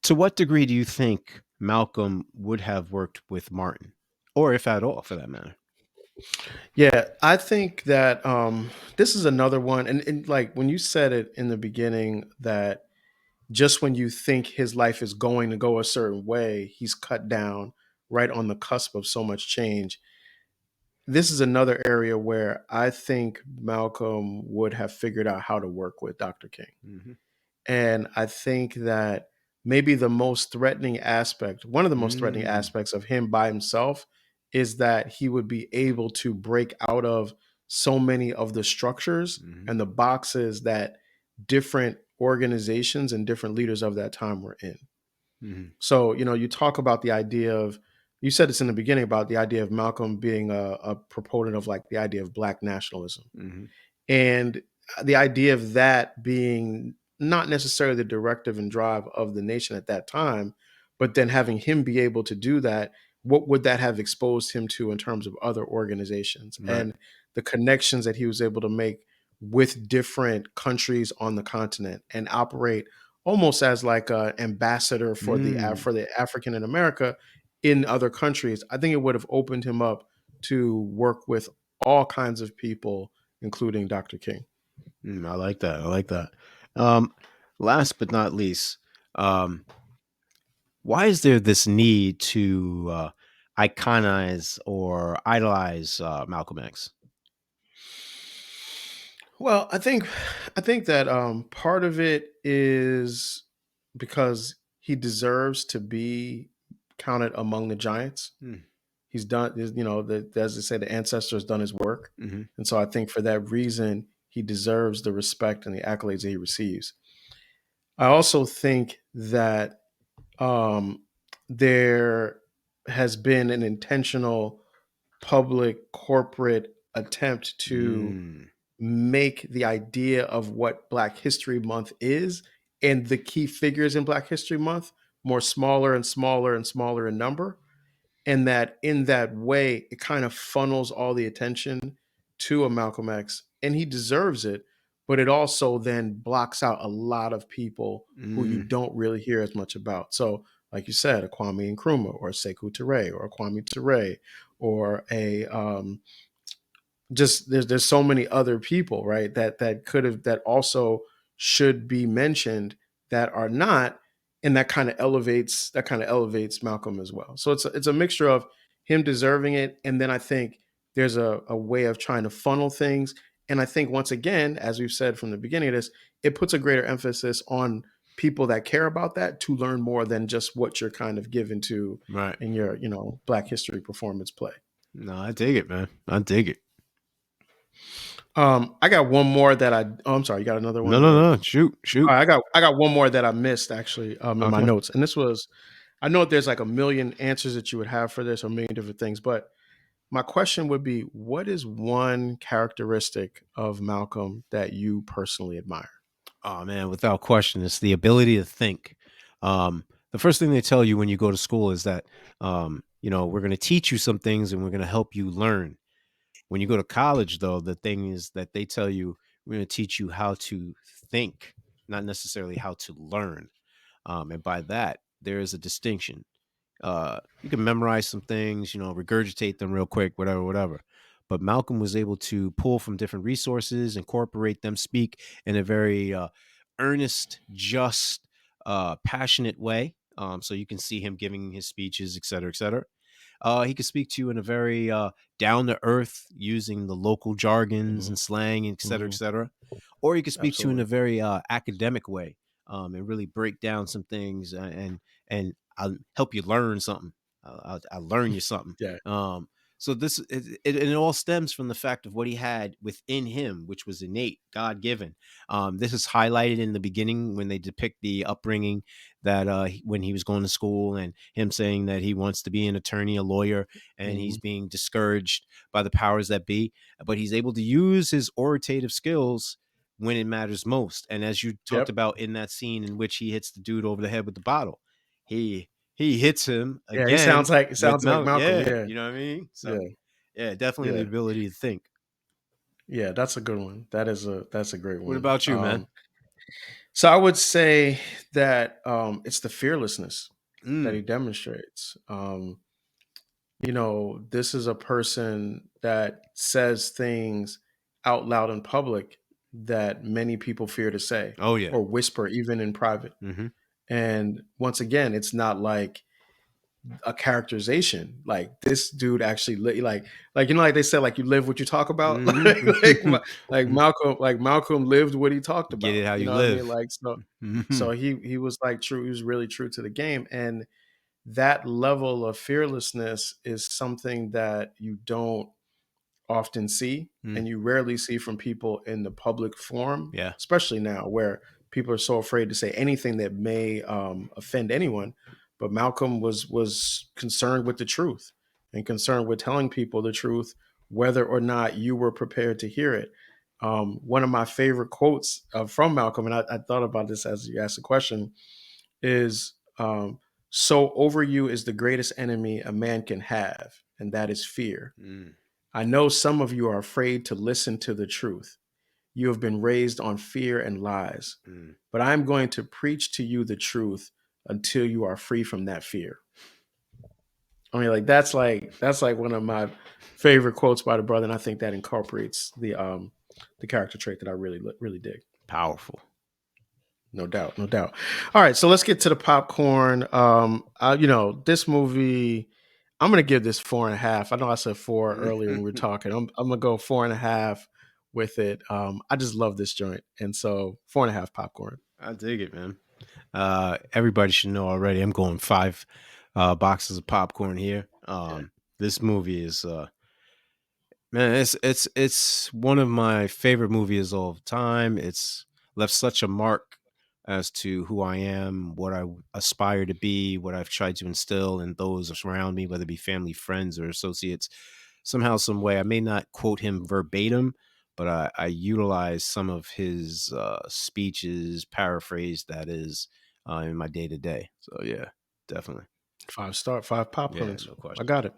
To what degree do you think Malcolm would have worked with Martin, or if at all, for that matter? Yeah, I think that, this is another one, and like when you said it in the beginning that just when you think his life is going to go a certain way, he's cut down right on the cusp of so much change. This is another area where I think Malcolm would have figured out how to work with Dr. King. Mm-hmm. And I think that maybe the most threatening aspect, one of the most threatening Mm. aspects of him by himself, is that he would be able to break out of so many of the structures Mm-hmm. and the boxes that different organizations and different leaders of that time were in. Mm-hmm. So, you talk about the idea of, you said this in the beginning about the idea of Malcolm being a proponent of like the idea of Black nationalism. Mm-hmm. And the idea of that being not necessarily the directive and drive of the nation at that time, but then having him be able to do that, what would that have exposed him to in terms of other organizations Right. and the connections that he was able to make with different countries on the continent and operate almost as like an ambassador Mm. for the African in America in other countries. I think it would have opened him up to work with all kinds of people, including Dr. King. I like that. I like that. Um, Last but not least, um, why is there this need to iconize or idolize Malcolm X? Well, I think that part of it is because he deserves to be counted among the giants. Mm, He's done, as they say, the ancestor has done his work, mm-hmm. and so I think for that reason he deserves the respect and the accolades that he receives. I also think that um, there has been an intentional public corporate attempt to Mm, make the idea of what Black History Month is and the key figures in Black History Month more smaller and smaller and smaller in number. And that in that way, it kind of funnels all the attention to a Malcolm X, and he deserves it. But it also then blocks out a lot of people who you mm, don't really hear as much about. So, like you said, a Kwame Nkrumah or a Sekou Touré or a Kwame Touré or a just there's so many other people, right, that could have that also should be mentioned that are not, and that kind of elevates Malcolm as well. So it's a mixture of him deserving it, and then I think there's a way of trying to funnel things. And I think once again, as we've said from the beginning of this, it puts a greater emphasis on people that care about that to learn more than just what you're kind of given to right. in your Black History performance play. No, I dig it, man. I dig it. I got one more that I. Oh, I'm sorry. You got another No, one, no, or no. Shoot, shoot. all right, I got one more that I missed actually in my Okay. notes, and this was. I know there's like a million answers that you would have for this, or a million different things, but my question would be, what is one characteristic of Malcolm that you personally admire? Oh man, without question, it's the ability to think. Um, the first thing they tell you when you go to school is that we're going to teach you some things and we're going to help you learn. When you go to college, though, the thing is that they tell you we're going to teach you how to think, not necessarily how to learn. And by that, there is a distinction. You can memorize some things, regurgitate them real quick, whatever, whatever. But Malcolm was able to pull from different resources, incorporate them, speak in a very earnest, just, passionate way. So you can see him giving his speeches, et cetera, et cetera. He could speak to you in a very down to earth, using the local jargons Hmm. and slang, et cetera, et Hmm. cetera. Or he could speak to you in a Absolutely. very academic way, and really break down some things, and I'll help you learn something. I'll learn you something. Yeah. Um, so it all stems from the fact of what he had within him, which was innate, God given. This is highlighted in the beginning when they depict the upbringing that when he was going to school, and him saying that he wants to be an attorney, a lawyer, and Hmm. he's being discouraged by the powers that be. But he's able to use his orative skills when it matters most. And as you talked Yep. about in that scene in which he hits the dude over the head with the bottle, he hits him Yeah. He again sounds like it with sounds like Malcolm. Malcolm. Yeah, Yeah. you know what I mean? Yeah. So yeah, definitely the Yeah. ability to think. Yeah. That's a good one. That's a great What one. about you, man? So I would say that it's the fearlessness that Mm. he demonstrates. This is a person that says things out loud in public that many people fear to say Oh yeah. or whisper even in private. Mm-hmm. And once again, it's not like a characterization. Like this dude actually like they said, like you live what you talk about. like Mm-hmm. Malcolm lived what he talked Get about. it how You you know what I mean? live. Like so Mm-hmm. so he was like true. He was really true to the game, and that level of fearlessness is something that you don't often see, Mm. and you rarely see from people in the public forum, Yeah. especially now where people are so afraid to say anything that may offend anyone. But Malcolm was concerned with the truth and concerned with telling people the truth, whether or not you were prepared to hear it. One of my favorite quotes from Malcolm, and I thought about this as you asked the question, is so over you is the greatest enemy a man can have, and that is fear. Mm. I know some of you are afraid to listen to the truth. You have been raised on fear and lies, Mm. but I'm going to preach to you the truth until you are free from that fear. I mean, like that's like one of my favorite quotes by the brother, and I think that incorporates the character trait that I really dig. Powerful. No doubt, no doubt. All right, so let's get to the popcorn. This movie, I'm gonna give this 4.5. I know I said four earlier when we were talking. I'm gonna go 4.5. with it. I just love this joint, and so 4.5 popcorn. I dig it, man. Everybody should know already. I'm going 5 boxes of popcorn here. This movie is man, it's one of my favorite movies of all time. It's left such a mark as to who I am, what I aspire to be, what I've tried to instill in those around me, whether it be family, friends, or associates. Somehow, some way, I may not quote him verbatim, but I utilize some of his speeches, paraphrase that is, in my day to day. So yeah, definitely. 5 star, 5 Yeah, popcorns. no I question. got it.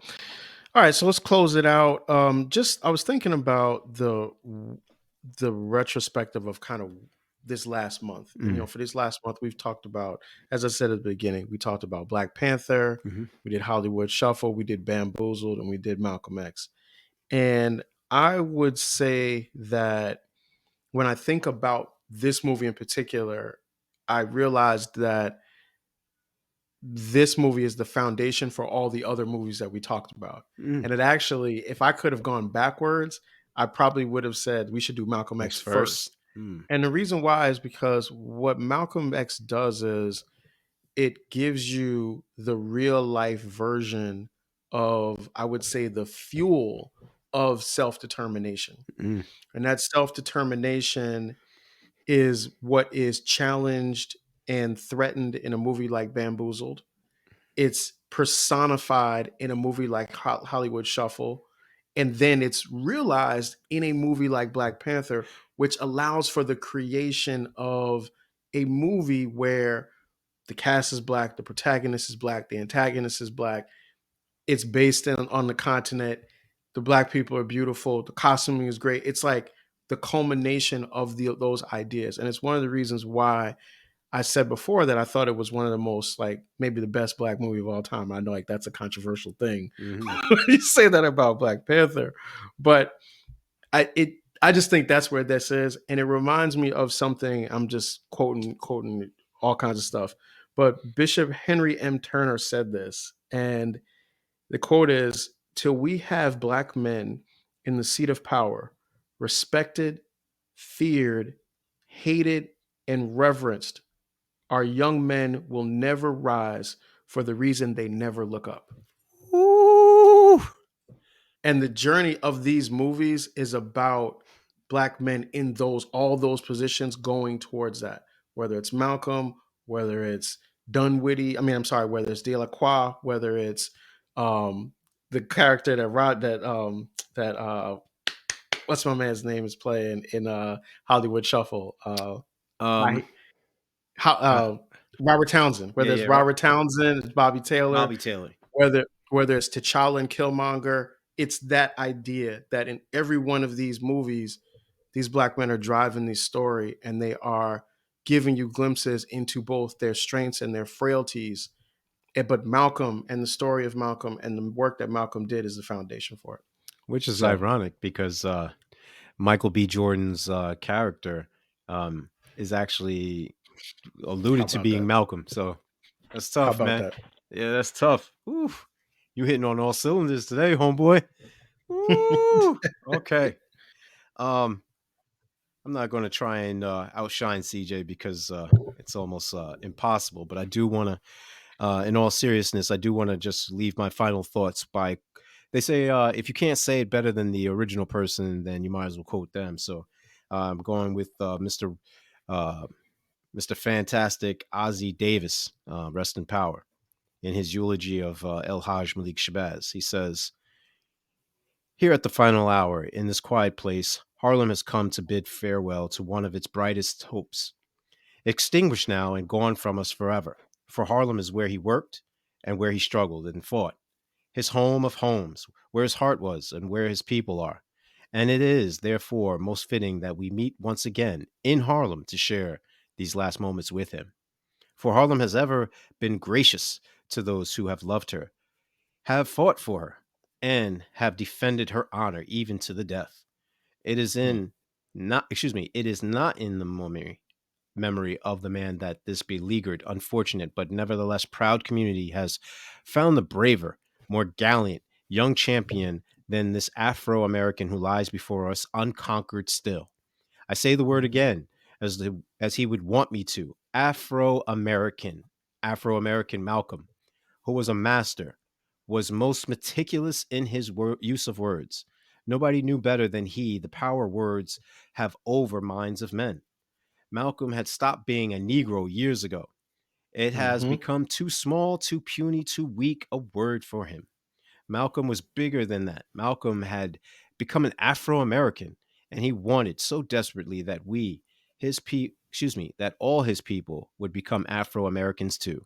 All right, so let's close it out. Just I was thinking about the retrospective of kind of this last month. And Mm. for this last month, we've talked about, as I said at the beginning, we talked about Black Panther, Hmm. we did Hollywood Shuffle, we did Bamboozled, and we did Malcolm X. And I would say that when I think about this movie in particular, I realized that this movie is the foundation for all the other movies that we talked about. Mm. And it actually, if I could have gone backwards, I probably would have said we should do Malcolm X X first. first. And the reason why is because what Malcolm X does is it gives you the real life version of, I would say, the fuel of self determination. Mm. And that self determination is what is challenged and threatened in a movie like Bamboozled. It's personified in a movie like Hollywood Shuffle. And then it's realized in a movie like Black Panther, which allows for the creation of a movie where the cast is black, the protagonist is black, the antagonist is black. It's based on the continent. The black people are beautiful. The costuming is great. It's like the culmination of those ideas. And it's one of the reasons why I said before that I thought it was one of the most, like, maybe the best black movie of all time. I know, like, that's a controversial thing. Mm-hmm. You say that about Black Panther, but I just think that's where this is, and it reminds me of something. I'm just quoting all kinds of stuff, but Bishop Henry M. Turner said this, and the quote is: "Till we have black men in the seat of power, respected, feared, hated, and reverenced, our young men will never rise for the reason they never look up." Ooh. And the journey of these movies is about black men in those all those positions going towards that. Whether it's Malcolm, whether it's Dunwitty, I'm sorry, whether it's Delacroix, whether it's the character that Rod that what's my man's name is playing in Hollywood Shuffle. Um. My how Uh, Robert Townsend, yeah. whether it's Yeah. Robert Townsend, it's Bobby Taylor, Bobby Taylor. whether it's T'Challa and Killmonger, it's that idea that in every one of these movies, these black men are driving the story and they are giving you glimpses into both their strengths and their frailties. But Malcolm and the story of Malcolm and the work that Malcolm did is the foundation for it. Which is So ironic because Michael B. Jordan's character is actually how alluded to about being that? Malcolm. So that's How tough, about man. that? Yeah, that's tough. Oof. You hitting on all cylinders today, homeboy. Ooh. Okay. Um, I'm not going to try and outshine CJ because it's almost impossible. But I do want to, in all seriousness, I do want to just leave my final thoughts by. They say if you can't say it better than the original person, then you might as well quote them. So I'm going with Uh, Mr. Fantastic Ossie Davis, rest in power, in his eulogy of El Haj Malik Shabazz. He says, "Here at the final hour, in this quiet place, Harlem has come to bid farewell to one of its brightest hopes, extinguished now and gone from us forever. For Harlem is where he worked and where he struggled and fought, his home of homes, where his heart was and where his people are. And it is, therefore, most fitting that we meet once again in Harlem to share these last moments with him. For Harlem has ever been gracious to those who have loved her, have fought for her, and have defended her honor even to the death. It is Hmm. in not excuse me, it is not in the memory of the man that this beleaguered, unfortunate, but nevertheless proud community has found the braver, more gallant young champion than this Afro-American who lies before us unconquered still. I say the word again as he would want me to. Afro-American. Afro-American Malcolm, who was a master, was most meticulous in his use of words. Nobody knew better than he the power words have over minds of men. Malcolm had stopped being a Negro years ago. It has Mm-hmm. become too small, too puny, too weak a word for him. Malcolm was bigger than that. Malcolm had become an Afro American, and he wanted so desperately that that all his people would become Afro Americans too.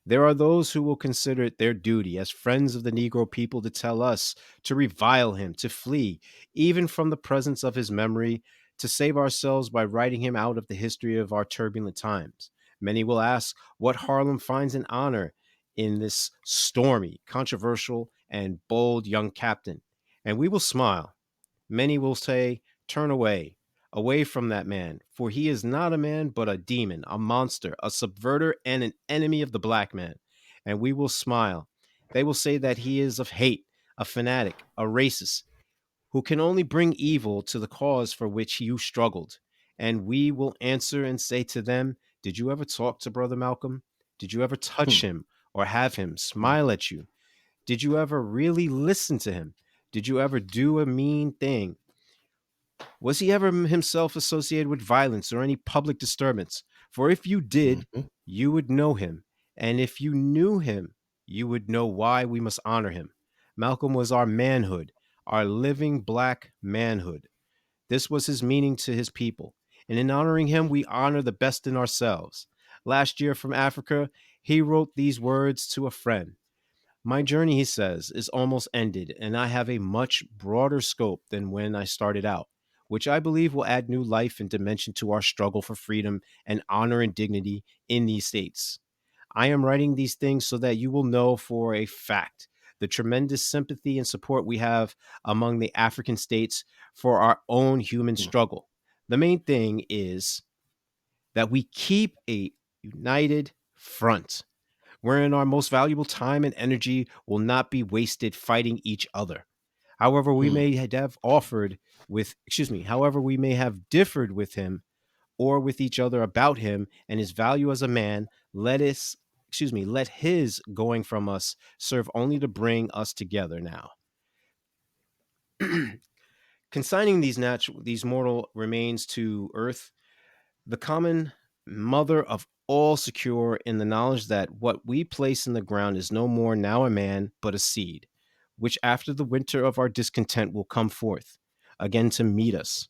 There are those who will consider it their duty as friends of the Negro people to tell us to revile him, to flee, even from the presence of his memory, to save ourselves by writing him out of the history of our turbulent times. Many will ask what Harlem finds in honor in this stormy, controversial, and bold young captain. And we will smile. Many will say, turn away, away from that man, for he is not a man, but a demon, a monster, a subverter, and an enemy of the black man. And we will smile. They will say that he is of hate, a fanatic, a racist, who can only bring evil to the cause for which you struggled. And we will answer and say to them, did you ever talk to Brother Malcolm? Did you ever touch him or have him smile at you? Did you ever really listen to him? Did you ever do a mean thing? Was he ever himself associated with violence or any public disturbance? For if you did, Mm-hmm. you would know him. And if you knew him, you would know why we must honor him. Malcolm was our manhood, our living black manhood. This was his meaning to his people. And in honoring him, we honor the best in ourselves. Last year from Africa, he wrote these words to a friend. My journey, he says, is almost ended, and I have a much broader scope than when I started out, which I believe will add new life and dimension to our struggle for freedom and honor and dignity in these states. I am writing these things so that you will know for a fact the tremendous sympathy and support we have among the African states for our own human struggle. The main thing is that we keep a united front wherein our most valuable time and energy will not be wasted fighting each other. However, we Mm-hmm. may have however, we may have differed with him or with each other about him and his value as a man, let his going from us serve only to bring us together now. Consigning these mortal remains to earth, the common mother of all secure in the knowledge that what we place in the ground is no more now a man, but a seed, which after the winter of our discontent will come forth again to meet us.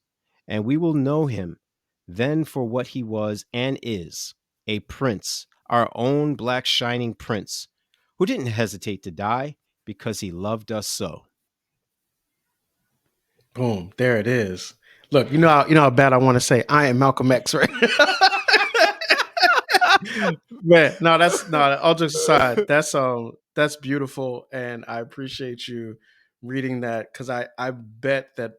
And we will know him then for what he was and is, a prince, our own black shining prince, who didn't hesitate to die because he loved us so. Boom. There it is. Look, you know how bad I want to say I am Malcolm X, right? Man, no, that's no. All jokes aside, that's beautiful, and I appreciate you reading that because I bet that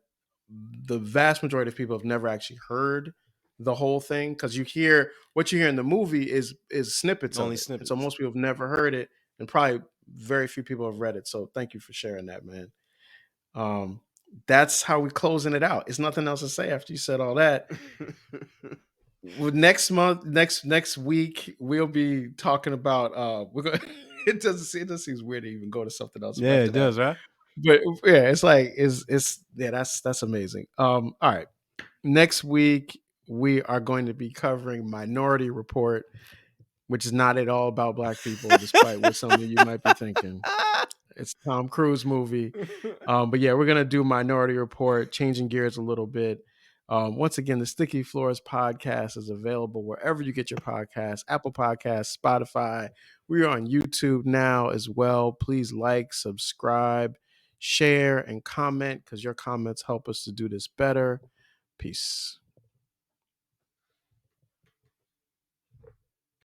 the vast majority of people have never actually heard the whole thing because what you hear in the movie is snippets of Only it, and so snippets. most people have never heard it, and probably very few people have read it. So thank you for sharing that, man. Um, that's how we closing it out. It's nothing else to say after you said all that. Well, next month, next week, we'll be talking about we're gonna it just seems weird to even go to something else Yeah, after it that. does, right? But yeah, it's like it's yeah, that's amazing. All right. Next week we are going to be covering Minority Report, which is not at all about black people, despite what some of you might be thinking. It's a Tom Cruise movie. But yeah, we're gonna do Minority Report, changing gears a little bit. Once again, the Sticky Floors podcast is available wherever you get your podcasts, Apple Podcasts, Spotify. We are on YouTube now as well. Please like, subscribe, share, and comment because your comments help us to do this better. Peace.